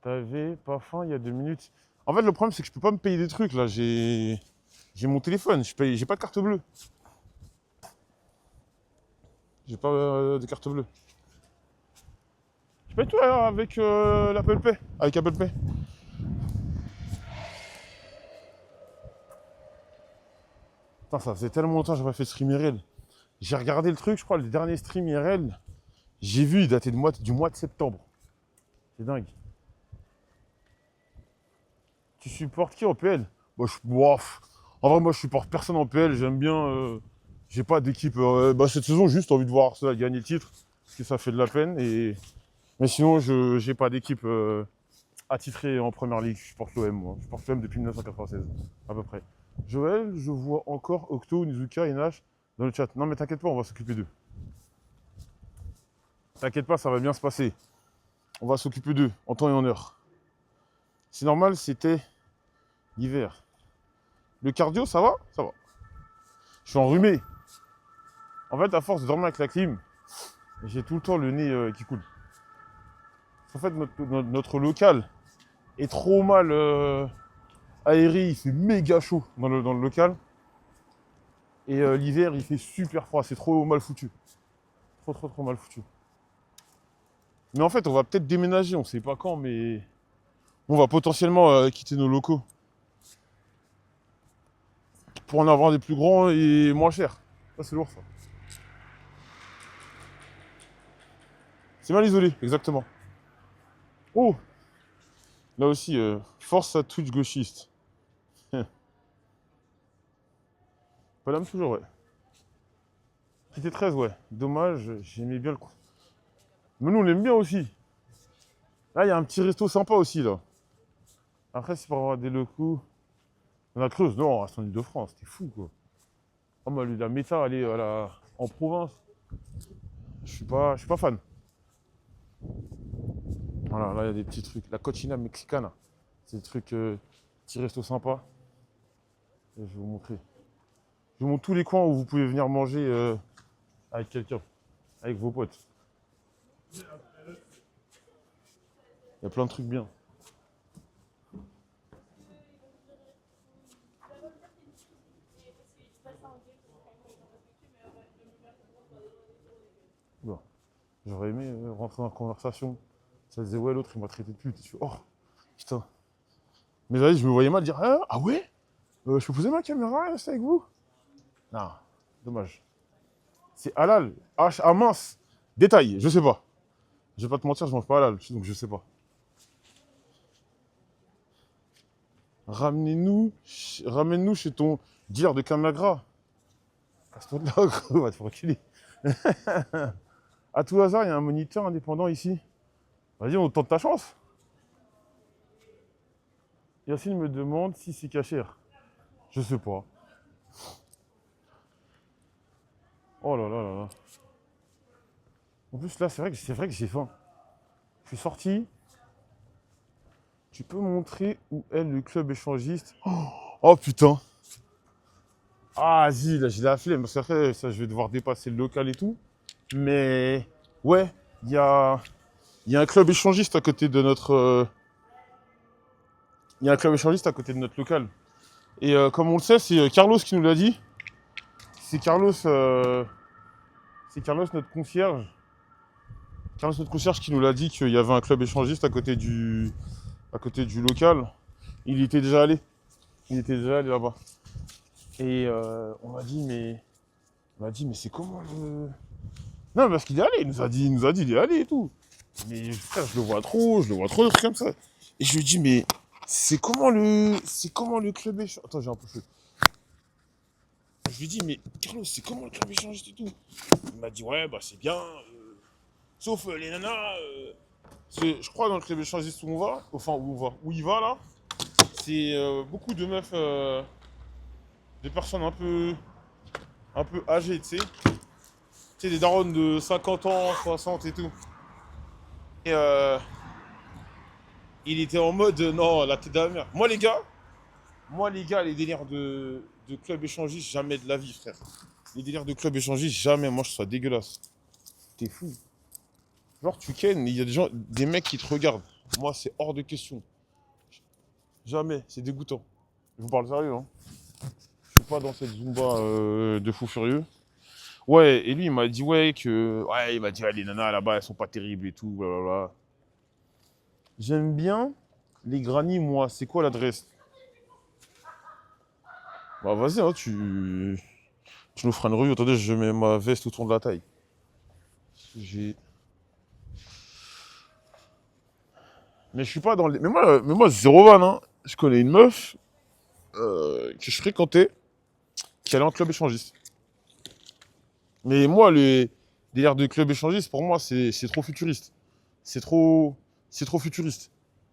T'avais pas faim il y a 2 minutes. En fait, le problème, c'est que je peux pas me payer des trucs, là. J'ai mon téléphone. J'ai pas de carte bleue. J'ai pas de carte bleue. Je paye tout avec l'Apple Pay. Avec Apple Pay. Putain, ça faisait tellement longtemps que j'avais pas fait de stream IRL. J'ai regardé le truc, je crois, le dernier stream IRL, j'ai vu, il datait du mois de septembre. C'est dingue. Tu supportes qui en PL? Bah, en vrai, moi, je supporte personne en PL. J'aime bien. J'ai pas d'équipe. Cette saison, juste envie de voir Arsenal gagner le titre. Parce que ça fait de la peine. Mais sinon, je j'ai pas d'équipe attitrée en première ligue. Je supporte l'OM, moi. Je supporte l'OM depuis 1996, à peu près. Joël, je vois encore Octo, Nizuka et Nash dans le chat. Non, mais t'inquiète pas, on va s'occuper d'eux. T'inquiète pas, ça va bien se passer. On va s'occuper d'eux, en temps et en heure. C'est normal, c'était l'hiver. Le cardio, ça va? Ça va. Je suis enrhumé. En fait, à force de dormir avec la clim, j'ai tout le temps le nez qui coule. En fait, notre local est trop mal aéré. Il fait méga chaud dans le local. Et l'hiver, il fait super froid. C'est trop mal foutu. Trop mal foutu. Mais en fait, on va peut-être déménager. On sait pas quand, mais on va potentiellement quitter nos locaux. Pour en avoir des plus grands et moins chers. Ça, c'est lourd, ça. C'est mal isolé, exactement. Oh! Là aussi, force à Twitch gauchiste. Pas l'âme toujours, ouais. Quitté 13, ouais. Dommage, j'aimais bien le coup. Mais nous, on l'aime bien aussi. Là, il y a un petit resto sympa aussi, là. Après, c'est pour avoir des locaux. On a Creuse, non, on reste en Ile-de-France, t'es fou, quoi. Oh, moi, la méta, aller en province, je suis pas fan. Voilà, là, il y a des petits trucs. La cochina mexicana. C'est des trucs petits restos sympas. Et je vais vous montrer. Je vous montre tous les coins où vous pouvez venir manger avec quelqu'un, avec vos potes. Il y a plein de trucs bien. Bon. J'aurais aimé rentrer dans la conversation. Ça disait, ouais, l'autre, il m'a traité de pute. Je fais, oh, putain. Mais vas-y, je me voyais mal dire, ah ouais, je peux poser ma caméra et rester avec vous? Non, dommage. C'est halal. Ah mince. Détail, je sais pas. Je vais pas te mentir, je mange pas halal, donc je sais pas. Ramène-nous chez ton dealer de Camagra. Casse-toi de là, gros, va te faire reculer. À tout hasard, il y a un moniteur indépendant ici. Vas-y, on tente ta chance. Yacine me demande si c'est cachère. Je sais pas. Oh là là là là. En plus, là, c'est vrai que j'ai faim. Je suis sorti. Tu peux montrer où est le club échangiste? Oh putain. Ah, vas-y, là, j'ai la flemme. Parce qu'après, ça, je vais devoir dépasser le local et tout. Mais, ouais, il y a un club échangiste à côté de notre. Il y a un club échangiste à côté de notre local. Et comme on le sait, c'est Carlos qui nous l'a dit. C'est Carlos, notre concierge. Carlos, notre concierge, qui nous l'a dit qu'il y avait un club échangiste à côté du local. Il y était déjà allé. Il était déjà allé là-bas. Et on m'a dit, mais c'est comment le. Non, parce qu'il est allé. Il nous a dit, il est allé et tout. Mais frère, je le vois trop, des trucs comme ça. Et je lui dis, mais c'est comment le club échangiste? Attends, j'ai un peu chaud. Je lui dis, mais Carlos, c'est comment le club échangiste et tout? Il m'a dit, ouais, bah c'est bien. Sauf les nanas. Je crois dans le club échangiste où on va, enfin où il va là, c'est beaucoup de meufs, de personnes un peu âgées, tu sais. Tu sais, des darons de 50 ans, 60 et tout. Et il était en mode, non, la tête de la mer. Moi les gars, les délires de club échangiste, jamais de la vie, frère. Les délires de club échangiste, jamais. Moi, je trouve ça dégueulasse. T'es fou. Genre, tu ken, il y a des mecs qui te regardent. Moi, c'est hors de question. Jamais, c'est dégoûtant. Je vous parle sérieux, hein. Je suis pas dans cette Zumba de fou furieux. Ouais, et lui, il m'a dit, ouais, les nanas là-bas, elles sont pas terribles et tout, blablabla. J'aime bien les grannies, moi. C'est quoi l'adresse? Bah, vas-y, hein, tu nous feras une revue. Attendez, je mets ma veste autour de la taille. J'ai. Mais je suis pas dans les. Mais moi, zéro van, hein. Je connais une meuf que je fréquentais qui allait en club échangiste. Mais moi, les délires de club échangiste, pour moi, c'est trop futuriste. C'est trop futuriste.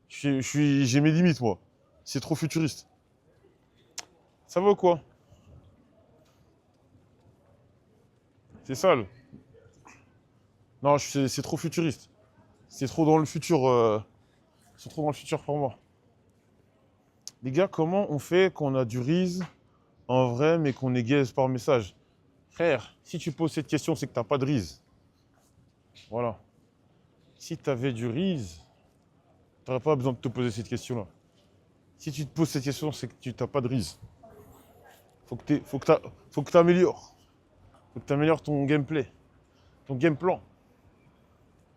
J'ai mes limites, moi. C'est trop futuriste. Ça va ou quoi? C'est sale. Non, c'est trop futuriste. C'est trop dans le futur. C'est trop dans le futur pour moi. Les gars, comment on fait qu'on a du riz en vrai, mais qu'on est gaze par message? Frère, si tu poses cette question, c'est que t'as pas de riz. Voilà. Si tu avais du riz, t'aurais pas besoin de te poser cette question-là. Si tu te poses cette question, c'est que tu n'as pas de riz. Faut que t'améliores. Faut que t'améliores ton gameplay, ton game plan.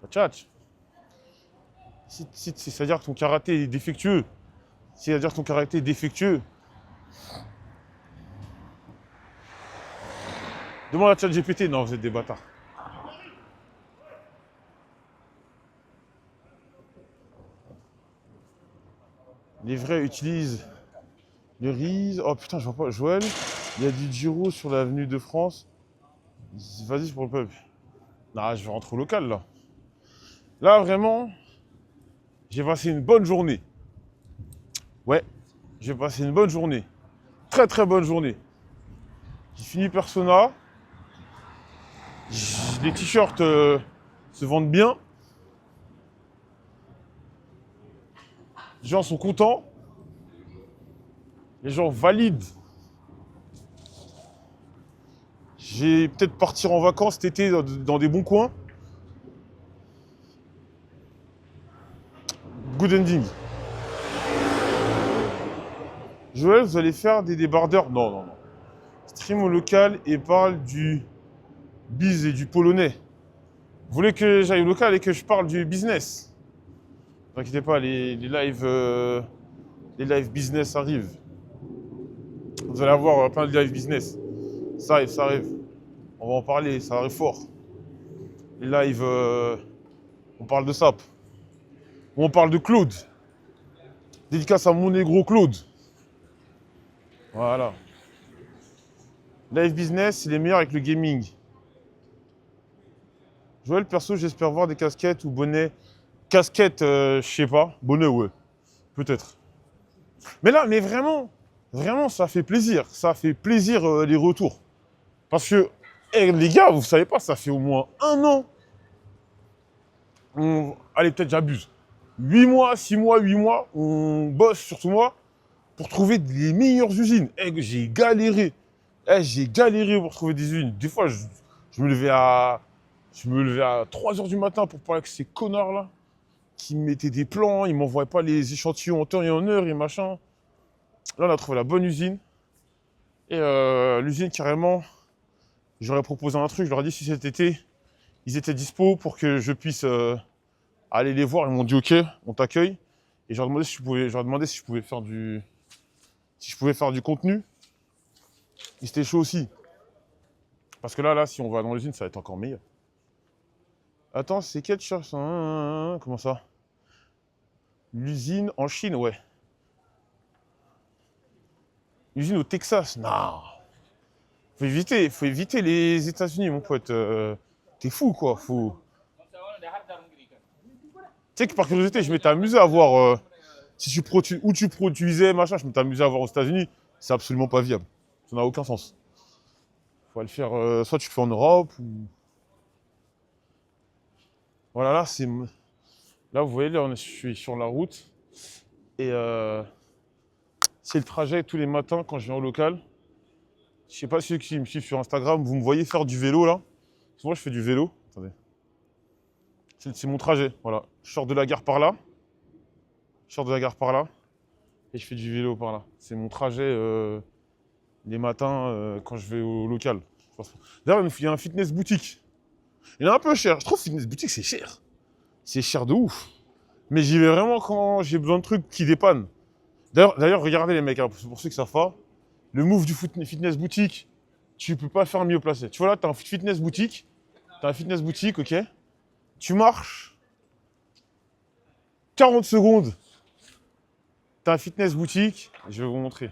Ta tchatch. C'est-à-dire que ton karaté est défectueux. C'est-à-dire que ton karaté est défectueux. Demande à ChatGPT. Non, vous êtes des bâtards. Les vrais utilisent le riz. Oh putain, je vois pas. Joël, il y a du Giro sur l'avenue de France. Vas-y, c'est pour le peuple. Non, je vais rentrer au local là. Là, vraiment, j'ai passé une bonne journée. Ouais, j'ai passé une bonne journée. Très très bonne journée. J'ai fini Persona. Les t-shirts se vendent bien. Les gens sont contents. Les gens valident. J'ai peut-être partir en vacances cet été dans des bons coins. Good ending. Joël, vous allez faire des débardeurs? Non, non, non. Stream au local et parle du biz et du polonais. Vous voulez que j'aille au local et que je parle du business? Ne vous inquiétez pas, les lives business arrivent. Vous allez avoir plein de lives business. Ça arrive, ça arrive. On va en parler, ça arrive fort. Les lives, on parle de SAP. On parle de Claude. Dédicace à mon négro Claude. Voilà. Live business, il est meilleur avec le gaming. Joël, perso, j'espère voir des casquettes ou bonnets. Casquettes, je sais pas. Bonnet, ouais. Peut-être. Mais là, mais vraiment, vraiment, ça fait plaisir. Ça fait plaisir les retours. Parce que, les gars, vous savez pas, ça fait au moins 1 an. Allez, peut-être j'abuse. 8 mois, 6 mois, 8 mois, on bosse, surtout moi, pour trouver les meilleures usines. J'ai galéré. J'ai galéré pour trouver des usines. Des fois, je me levais à 3 h du matin pour parler avec ces connards-là qui me mettaient des plans, ils m'envoyaient pas les échantillons en temps et en heure et machin. Là, on a trouvé la bonne usine. Et l'usine, carrément, j'aurais proposé un truc. Je leur ai dit si cet été, ils étaient dispo pour que je puisse aller les voir. Ils m'ont dit OK, on t'accueille. Et je leur ai demandé si je pouvais faire du contenu. Ils étaient chauds aussi. Parce que là, si on va dans l'usine, ça va être encore meilleur. Attends, c'est quelle chose? Comment ça? L'usine en Chine, ouais. L'usine au Texas, non. Faut éviter les États-Unis, mon pote. T'es fou, quoi. Tu sais que par curiosité, je m'étais amusé à voir où tu produisais, machin. Je m'étais amusé à voir aux États-Unis. C'est absolument pas viable. Ça n'a aucun sens. Faut le faire. Soit tu le fais en Europe ou. Voilà, là, là, vous voyez, là, je suis sur la route. Et c'est le trajet tous les matins quand je viens au local. Je sais pas si ceux qui me suivent sur Instagram, vous me voyez faire du vélo, là. Souvent, je fais du vélo. Attendez. C'est mon trajet, voilà. Je sors de la gare par là. Et je fais du vélo par là. C'est mon trajet les matins quand je vais au local. D'ailleurs, il y a un fitness boutique. Il est un peu cher. Je trouve que fitness boutique, c'est cher. C'est cher de ouf. Mais j'y vais vraiment quand j'ai besoin de trucs qui dépannent. D'ailleurs, regardez les mecs, hein, pour ceux qui savent pas, le move du fitness boutique, tu peux pas faire mieux placé. Tu vois là, t'as un fitness boutique, ok. Tu marches 40 secondes. T'as un fitness boutique, je vais vous montrer.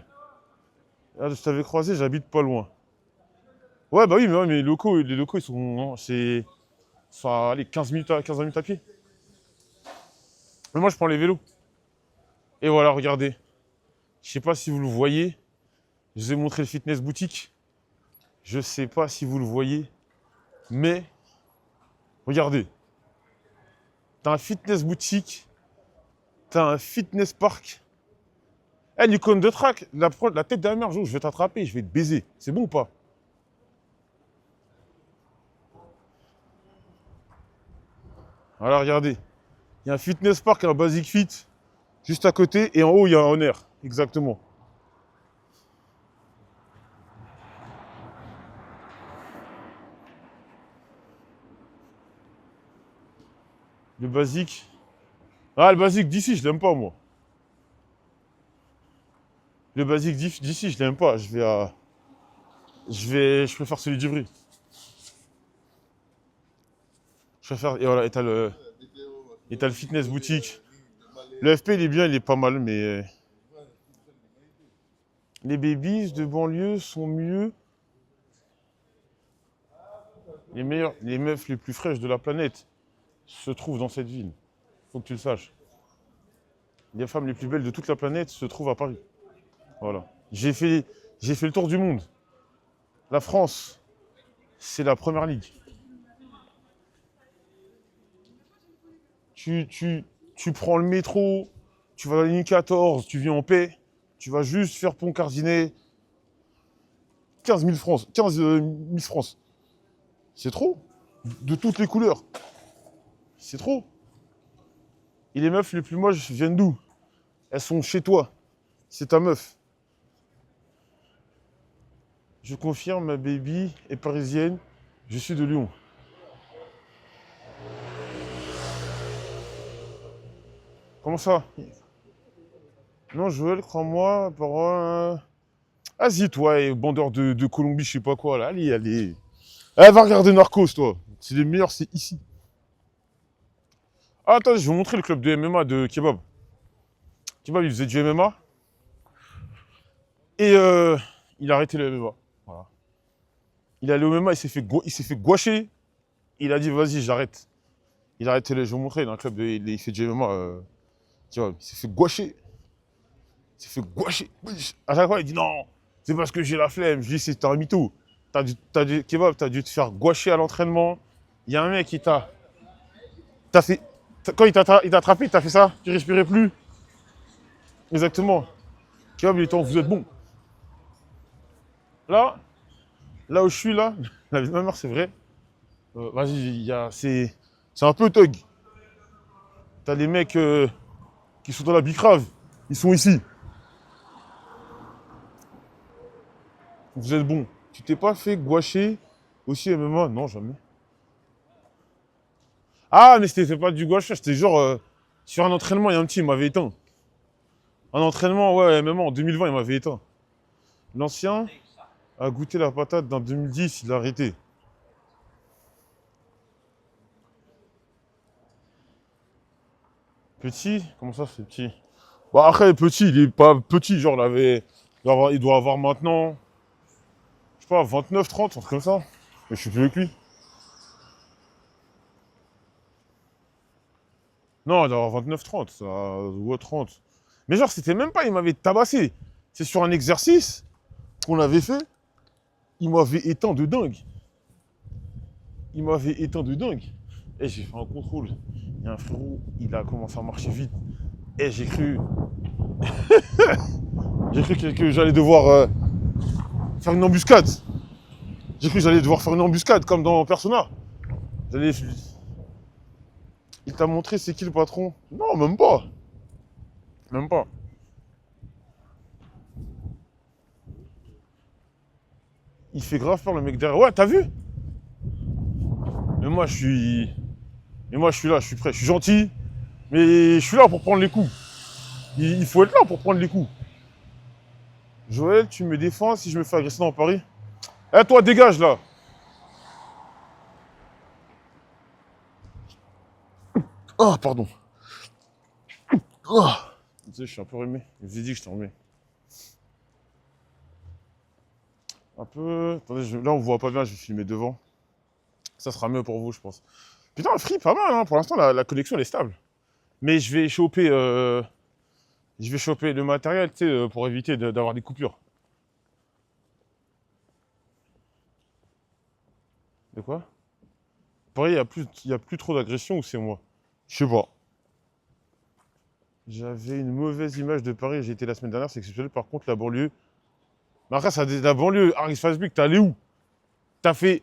Là, je t'avais croisé, j'habite pas loin. Ouais, bah oui, mais les locaux, ils sont. C'est. Ça, allez, 15 minutes à pied. Mais moi, je prends les vélos. Et voilà, regardez. Je sais pas si vous le voyez. Je vous ai montré le fitness boutique. Je sais pas si vous le voyez. Mais, regardez. T'as un fitness boutique. T'as un fitness park. Eh, l'icône de track, la tête d'un merde, je vais t'attraper, je vais te baiser. C'est bon ou pas? Voilà, regardez. Il y a un fitness park, un Basic Fit, juste à côté, et en haut, il y a un Honor. Exactement. Le Basic. Ah, le Basic d'ici, je l'aime pas, moi. Le Basic d'ici, je l'aime pas. Je préfère celui d'Ivry. Je préfère. Et voilà, et t'as le fitness boutique. Le FP, il est bien, il est pas mal, mais. Les babies de banlieue sont mieux. Les meufs les plus fraîches de la planète se trouvent dans cette ville. Faut que tu le saches. Les femmes les plus belles de toute la planète se trouvent à Paris. Voilà. J'ai fait le tour du monde. La France, c'est la première ligue. Tu prends le métro, tu vas dans la ligne 14, tu viens en paix, tu vas juste faire pont Cardinet, 15 000 francs, 15 000 francs. C'est trop. De toutes les couleurs. C'est trop. Et les meufs les plus moches viennent d'où? Elles sont chez toi. C'est ta meuf. Je confirme, ma baby est parisienne. Je suis de Lyon. Comment ça? Non, Joël, crois-moi, parole. Vas-y, toi, et bandeur de Colombie, je sais pas quoi, là. Allez, allez. Allez, va regarder Narcos, toi. C'est les meilleurs, c'est ici. Ah, attends, je vais vous montrer le club de MMA de Kebab. Kebab, il faisait du MMA. Et il a arrêté le MMA. Voilà. Il est allé au MMA, il s'est fait gouacher. Il a dit, vas-y, j'arrête. Il a arrêté, je vais vous montrer, dans le club, il fait du MMA. Kebab, il s'est fait gouacher. Il s'est fait gouacher. À chaque fois, il dit, non, c'est parce que j'ai la flemme. Je dis, c'est un mytho. Kebab, t'as dû te faire gouacher à l'entraînement. Il y a un mec qui t'as fait, quand il t'a attrapé, t'as fait ça, tu respirais plus. Exactement. Kebab, il est temps, vous êtes bon. Là où je suis, là, la vie de ma mère, c'est vrai. Vas-y, c'est un peu thug. T'as les mecs qui sont dans la bicrave, ils sont ici. Vous êtes bon. Tu t'es pas fait gouacher aussi MMA? Non, jamais. Ah, mais c'était pas du gouache, c'était genre sur un entraînement, il y a un petit, il m'avait éteint. Un entraînement, ouais, même en 2020, il m'avait éteint. L'ancien a goûté la patate dans 2010, il a arrêté. Petit? Comment ça, c'est petit? Bah après, petit, il est pas petit, genre, il doit avoir maintenant, je sais pas, 29, 30, un truc comme ça. Mais je suis plus avec lui. Non, il doit avoir 29, 30, ça, ou 30. Mais genre, c'était même pas, il m'avait tabassé. C'est sur un exercice qu'on avait fait, il m'avait éteint de dingue. Il m'avait éteint de dingue. Et j'ai fait un contrôle. Il y a un frérot, il a commencé à marcher vite. Et j'ai cru. J'ai cru que j'allais devoir faire une embuscade. J'ai cru que j'allais devoir faire une embuscade comme dans Persona. J'allais. Il t'a montré c'est qui le patron? Non, même pas. Même pas. Il fait grave peur le mec derrière. Ouais, t'as vu? Mais moi je suis. Mais moi je suis là, je suis prêt. Je suis gentil. Mais je suis là pour prendre les coups. Il faut être là pour prendre les coups. Joël, tu me défends si je me fais agresser dans Paris? Eh toi, dégage là! Oh, pardon. Oh. Tu sais, je suis un peu remis. Je vous ai dit que je t'en remets. Un peu. Attendez, là on voit pas bien, je vais filmer devant. Ça sera mieux pour vous, je pense. Putain, Free, pas mal, hein. Pour l'instant, la connexion elle est stable. Mais je vais choper le matériel, tu sais, pour éviter d'avoir des coupures. De quoi? Pareil, il y a plus trop d'agression ou c'est moi? Je sais pas. J'avais une mauvaise image de Paris, j'ai été la semaine dernière, c'est exceptionnel. Par contre, la banlieue. Mais après, la banlieue, Harris Fazbeek, t'es allé où? T'as fait.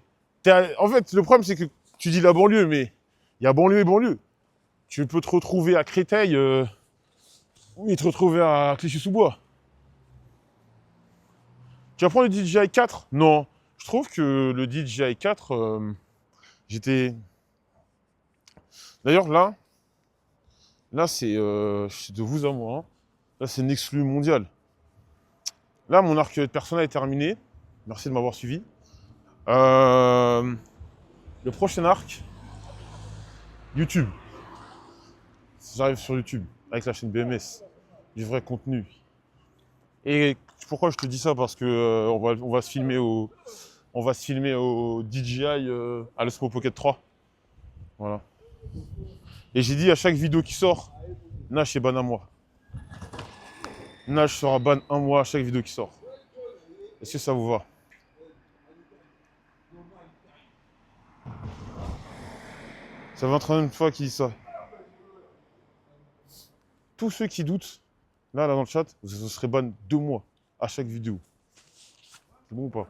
En fait, le problème, c'est que tu dis la banlieue, mais il y a banlieue et banlieue. Tu peux te retrouver à Créteil, oui, te retrouver à Clichy-sous-Bois. Tu vas prendre le DJI 4? Non. Je trouve que le DJI 4, j'étais. D'ailleurs, là, c'est de vous à moi, hein. Là, c'est une exclue mondiale. Là, mon arc personnel est terminé. Merci de m'avoir suivi. Le prochain arc, YouTube. J'arrive sur YouTube avec la chaîne BMS. Du vrai contenu. Et pourquoi je te dis ça? Parce que on va se filmer au DJI à l'Osmo Pocket 3. Voilà. Et j'ai dit à chaque vidéo qui sort, Nash est ban à moi. Nash sera ban un mois à chaque vidéo qui sort. Est-ce que ça vous va? Ça va 31 fois qu'il dit ça. tous ceux qui doutent, là dans le chat, vous serez ban 2 mois à chaque vidéo. C'est bon ou pas?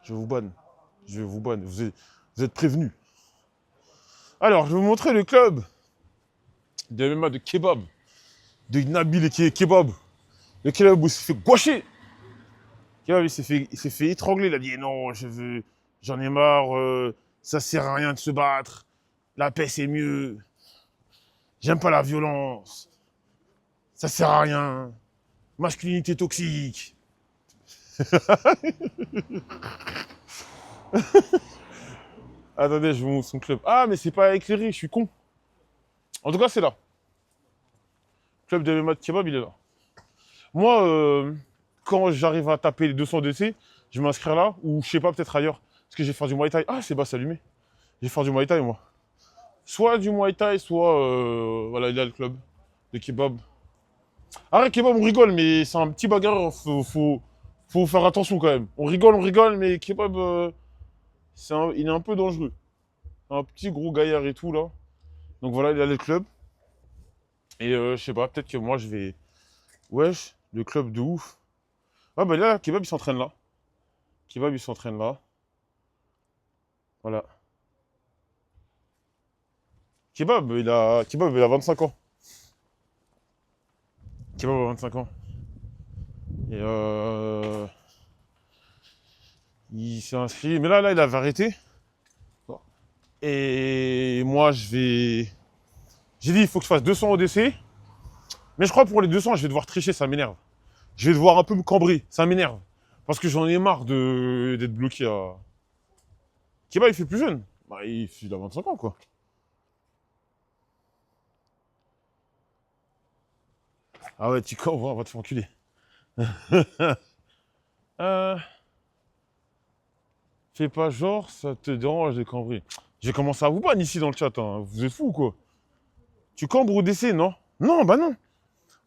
Je vous banne. Je vous banne. Vous êtes prévenus. Alors, je vais vous montrer le club de MMA de kebab. De Nabil et Kebab. Le kebab où il s'est fait gouacher. Kebab, il s'est fait étrangler. Il a dit non, j'en ai marre. Ça sert à rien de se battre. La paix, c'est mieux. J'aime pas la violence. Ça sert à rien. Masculinité toxique. Attendez, je vous montre son club. Ah, mais c'est pas éclairé, je suis con. En tout cas, c'est là. Club de MMA de kebab, il est là. Moi, quand j'arrive à taper les 200 DC, je vais m'inscrire là, ou je sais pas, peut-être ailleurs. Parce que je vais faire du Muay Thai. Ah, c'est bas allumé. Je vais faire du Muay Thai, moi. Soit du Muay Thai, soit... voilà, il y a le club de kebab. Arrête, kebab, on rigole, mais c'est un petit bagarre. Faut faire attention quand même. On rigole, mais kebab, il est un peu dangereux. Un petit gros gaillard et tout, là. Donc voilà, il y a le club. Et je sais pas, peut-être que moi, je vais... Wesh, le club de ouf. Ah bah là, Kebab, il s'entraîne là. Kebab, il s'entraîne là. Voilà. Kebab, il a 25 ans. Kebab a 25 ans. Et il s'est inscrit. Mais là, il avait arrêté. Et moi, j'ai dit, il faut que je fasse 200 ODC. Mais je crois que pour les 200, je vais devoir tricher, ça m'énerve. Je vais devoir un peu me cambrer, ça m'énerve. Parce que j'en ai marre d'être bloqué à... Kebab, il fait plus jeune. Bah, il a 25 ans, quoi. Ah ouais, tu cambres, on va te faire enculer. Fais pas genre, ça te dérange de cambrer. J'ai commencé à vous ban ici dans le chat, hein. Vous êtes fous, quoi. Tu cambres au décès, non? Non, bah non.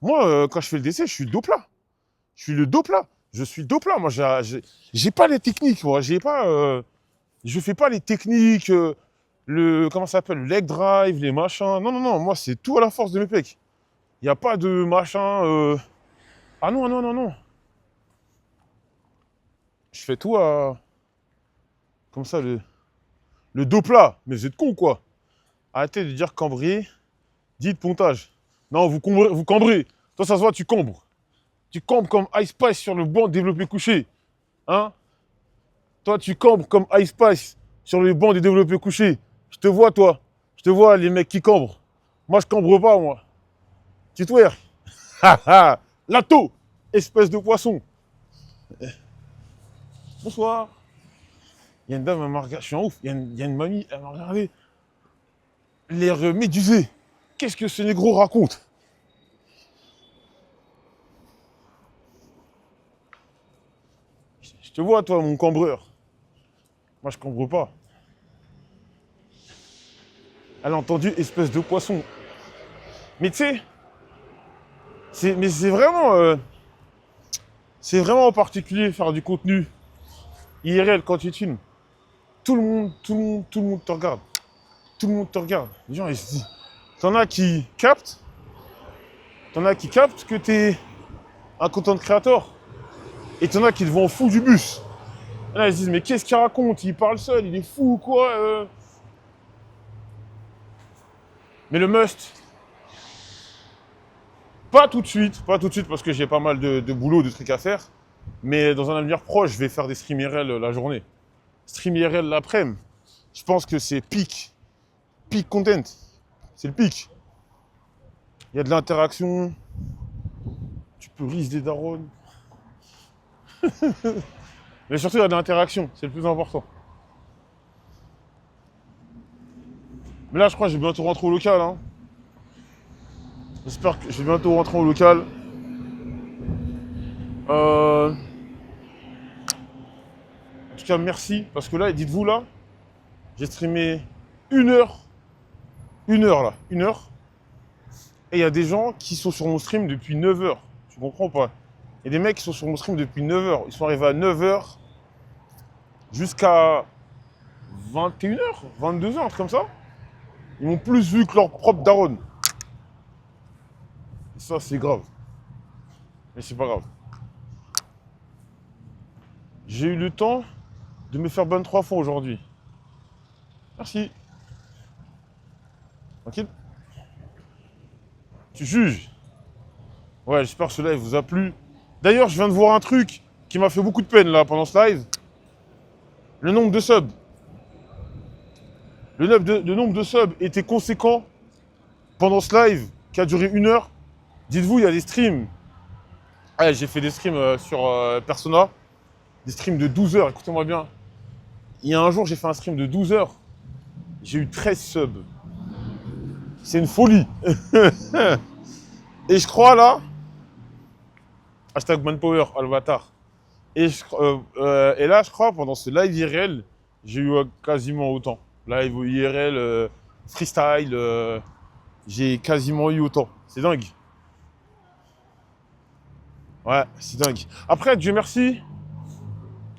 Moi, quand je fais le décès, je suis le dos plat. Je suis le dos plat. Je suis dos plat. Moi, j'ai pas les techniques, moi. J'ai pas... je fais pas les techniques, comment ça s'appelle, le leg drive, les machins. Non, non, non. Moi, c'est tout à la force de mes pecs. Il n'y a pas de machin... Ah non, non, non, non. Je fais tout à... Comme ça, le dos plat. Mais vous êtes con, quoi. Arrêtez de dire cambrer. Dites pontage. Non, vous cambrez. Toi, ça se voit, tu cambres. Tu cambres comme Ice Spice sur le banc développé couché. Hein? Toi, tu cambres comme Ice Spice sur le banc des développés couchés. Je te vois, toi. Je te vois, les mecs qui cambrent. Moi, je cambre pas, moi. Tu twerk. Ha ha. Lato, espèce de poisson. Bonsoir. Il y a une dame, elle m'a regardé. Je suis en ouf. Il y a une mamie, elle m'a regardé. L'air médusé. Qu'est-ce que ce négro raconte? Je te vois, toi, mon cambreur. Moi, je cambre pas. Elle a entendu espèce de poisson. Mais tu sais, c'est vraiment... c'est vraiment en particulier faire du contenu IRL quand tu filmes. Tout le monde te regarde. Tout le monde te regarde. Les gens, ils se disent... T'en as qui captent que t'es un content creator. Et t'en as qui te vont au fond du bus. Et là, ils se disent, mais qu'est-ce qu'il raconte? Il parle seul, il est fou ou quoi Mais le must, pas tout de suite parce que j'ai pas mal de boulot, de trucs à faire. Mais dans un avenir proche, je vais faire des stream IRL la journée. Stream IRL l'après-midi. Je pense que c'est peak content. C'est le pic. Il y a de l'interaction. Tu peux rire des darons. Mais surtout, il y a de l'interaction. C'est le plus important. Mais là, je crois que je vais bientôt rentrer au local. Hein. J'espère que je vais bientôt rentrer au local. En tout cas, merci. Parce que là, dites-vous là, j'ai streamé 1 heure. 1 heure là. 1 heure. Et il y a des gens qui sont sur mon stream depuis 9 heures. Tu comprends pas? Il y a des mecs qui sont sur mon stream depuis 9 heures. Ils sont arrivés à 9 heures jusqu'à 21 heures, 22 heures, un truc comme ça. Ils m'ont plus vu que leur propre daronne. Ça, c'est grave. Mais c'est pas grave. J'ai eu le temps de me faire bonne 3 fois aujourd'hui. Merci. Tranquille. Tu juges. Ouais, j'espère que ce live vous a plu. D'ailleurs, je viens de voir un truc qui m'a fait beaucoup de peine là pendant ce live. Le nombre de subs. Le nombre de subs était conséquent pendant ce live qui a duré 1 heure. Dites-vous, il y a des streams. Ouais, j'ai fait des streams sur Persona. Des streams de 12 heures, écoutez-moi bien. Il y a un jour, j'ai fait un stream de 12 heures. J'ai eu 13 subs. C'est une folie. Et je crois là, hashtag manpower, Alvatar. Et là, je crois, pendant ce live IRL, j'ai eu quasiment autant. Live IRL, freestyle, j'ai quasiment eu autant. C'est dingue. Ouais, c'est dingue. Après, Dieu merci,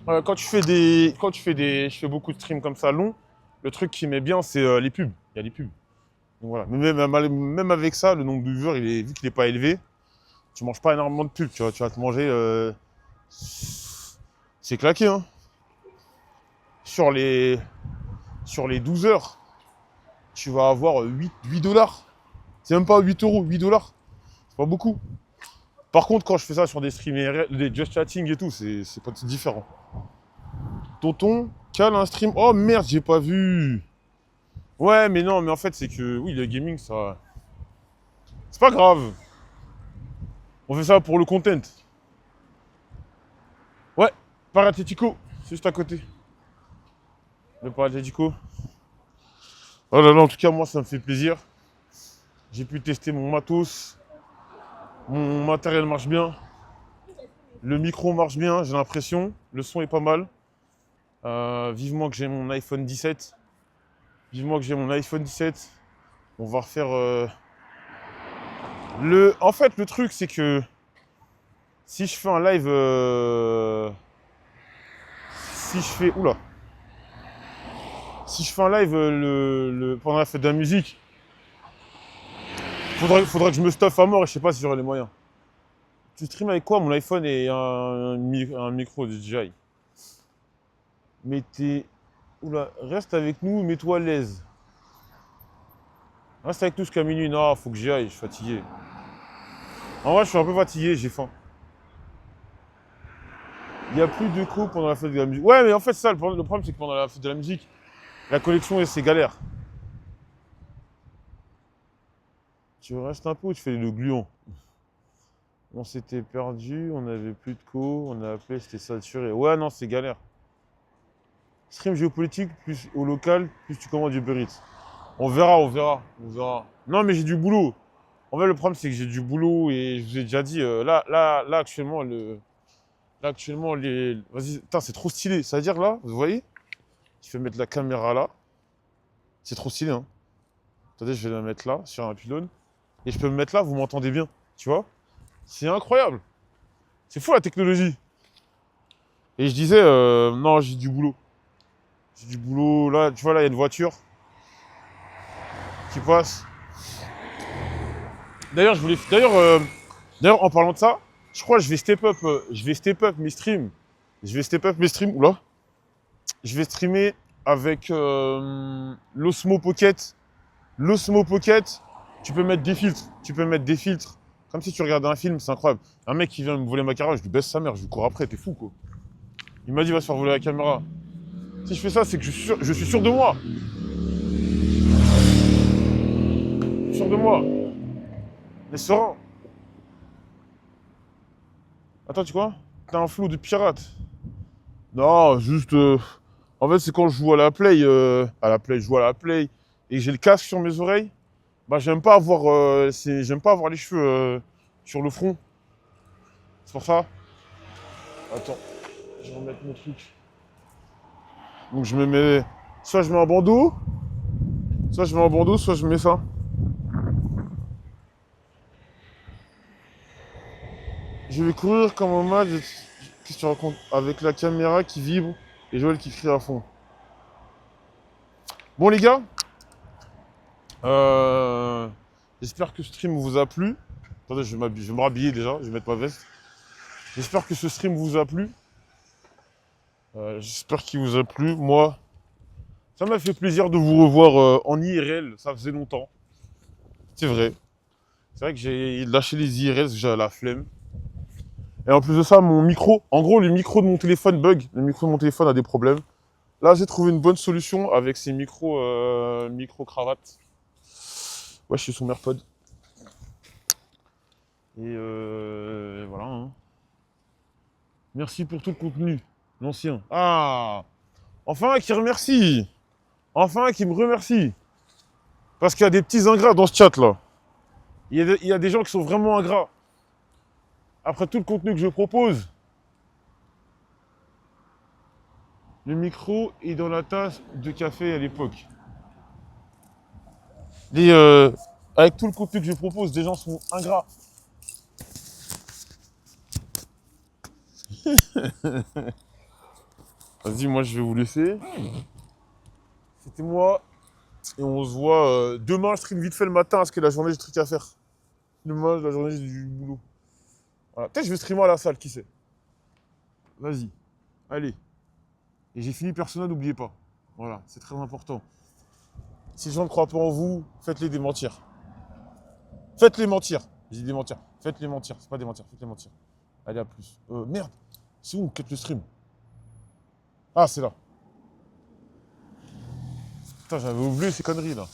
je fais beaucoup de streams comme ça longs. Le truc qui m'est bien, c'est les pubs. Il y a les pubs. Donc voilà. Mais même avec ça, le nombre de viewers, vu qu'il n'est pas élevé, tu manges pas énormément de pubs. Tu vas te manger. C'est claqué, hein. Sur les 12 heures, tu vas avoir 8 dollars. C'est même pas 8 euros, 8 dollars. C'est pas beaucoup. Par contre, quand je fais ça sur des streams, des just chatting et tout, c'est différent. Tonton, cale un stream. Oh merde, j'ai pas vu. Ouais, mais non, mais en fait, c'est que oui, le gaming, ça. C'est pas grave. On fait ça pour le content. Ouais, Paratético, c'est juste à côté. Le Paratético. Oh là là, en tout cas, moi, ça me fait plaisir. J'ai pu tester mon matos. Mon matériel marche bien. Le micro marche bien, j'ai l'impression. Le son est pas mal. Vivement que j'ai mon iPhone 17. Vivement que j'ai mon iPhone 17. On va refaire... En fait, le truc, c'est que si je fais un live... Si je fais... Oula. Si je fais un live pendant la fête de la musique, faudrait que je me stuffe à mort et je sais pas si j'aurai les moyens. Tu stream avec quoi? Mon iPhone et un micro de DJI. Mais t'es... Oula, reste avec nous, mets-toi à l'aise. Reste avec nous jusqu'à minuit. Non, faut que j'y aille, je suis fatigué. En vrai, je suis un peu fatigué, j'ai faim. Il n'y a plus de co pendant la fête de la musique. Ouais, mais en fait, ça, le problème c'est que pendant la fête de la musique, la connexion, c'est galère. Tu restes un peu ou tu fais le gluon? On s'était perdu, on n'avait plus de co, on a appelé, c'était saturé. Ouais, non, c'est galère. Stream géopolitique, plus au local, plus tu commandes du Uber Eats. On verra, on verra, on verra. Non, mais j'ai du boulot. En fait, le problème, c'est que j'ai du boulot et je vous ai déjà dit, là, actuellement, Vas-y, putain, c'est trop stylé. Ça veut dire, là, vous voyez? Je vais mettre la caméra là. C'est trop stylé, hein. Attendez, je vais la mettre là, sur un pylône. Et je peux me mettre là, vous m'entendez bien. Tu vois? C'est incroyable. C'est fou, la technologie. Et je disais, non, j'ai du boulot. J'ai du boulot. Là, tu vois, là, il y a une voiture qui passe. D'ailleurs, en parlant de ça, je crois que je vais step up mes streams. Oula. Je vais streamer avec l'Osmo Pocket. L'Osmo Pocket, tu peux mettre des filtres. Comme si tu regardais un film, c'est incroyable. Un mec qui vient me voler ma caméra, je lui baisse sa mère, je lui cours après, t'es fou quoi. Il m'a dit va se faire voler la caméra. Si je fais ça, c'est que je suis sûr de moi. Je suis sûr de moi. Mais serein. Attends, tu quoi? T'as un flou de pirate. Non, juste... En fait, c'est quand je joue à la Play, je joue à la Play, et j'ai le casque sur mes oreilles, bah j'aime pas avoir les cheveux sur le front. C'est pour ça. Attends, je vais remettre mon truc. Donc je me mets... Soit je mets un bandeau, soit je mets ça. Je vais courir comme un match. Qu'est-ce que tu racontes? Avec la caméra qui vibre et Joël qui crie à fond. Bon les gars, j'espère que ce stream vous a plu. Attendez, je vais me rhabiller déjà, je vais mettre ma veste. J'espère que ce stream vous a plu. J'espère qu'il vous a plu. Moi, ça m'a fait plaisir de vous revoir en IRL, ça faisait longtemps. C'est vrai. C'est vrai que j'ai lâché les IRL parce que j'avais la flemme. Et en plus de ça, mon micro, en gros, le micro de mon téléphone bug. Le micro de mon téléphone a des problèmes. Là, j'ai trouvé une bonne solution avec ces micro-cravates. Ouais, je suis son AirPod. Et voilà. Hein. Merci pour tout le contenu. L'ancien. Ah! Enfin, un qui remercie. Enfin, un qui me remercie. Parce qu'il y a des petits ingrats dans ce chat là. Il y a des gens qui sont vraiment ingrats. Après tout le contenu que je propose, le micro est dans la tasse de café à l'époque. Avec tout le contenu que je propose, des gens sont ingrats. Vas-y, moi je vais vous laisser. C'était moi. Et on se voit demain, je stream vite fait le matin parce que la journée j'ai des trucs à faire. Demain, la journée j'ai du boulot. Voilà. Peut-être que je vais streamer à la salle, qui sait. Vas-y. Allez. Et j'ai fini Persona, n'oubliez pas. Voilà, c'est très important. Si les gens ne croient pas en vous, faites-les démentir. Faites-les mentir. J'ai dit démentir. Faites-les mentir. C'est pas démentir, faites-les mentir. Allez, à plus. Merde. C'est où on quitte le stream? Ah, c'est là. Putain, j'avais oublié ces conneries là.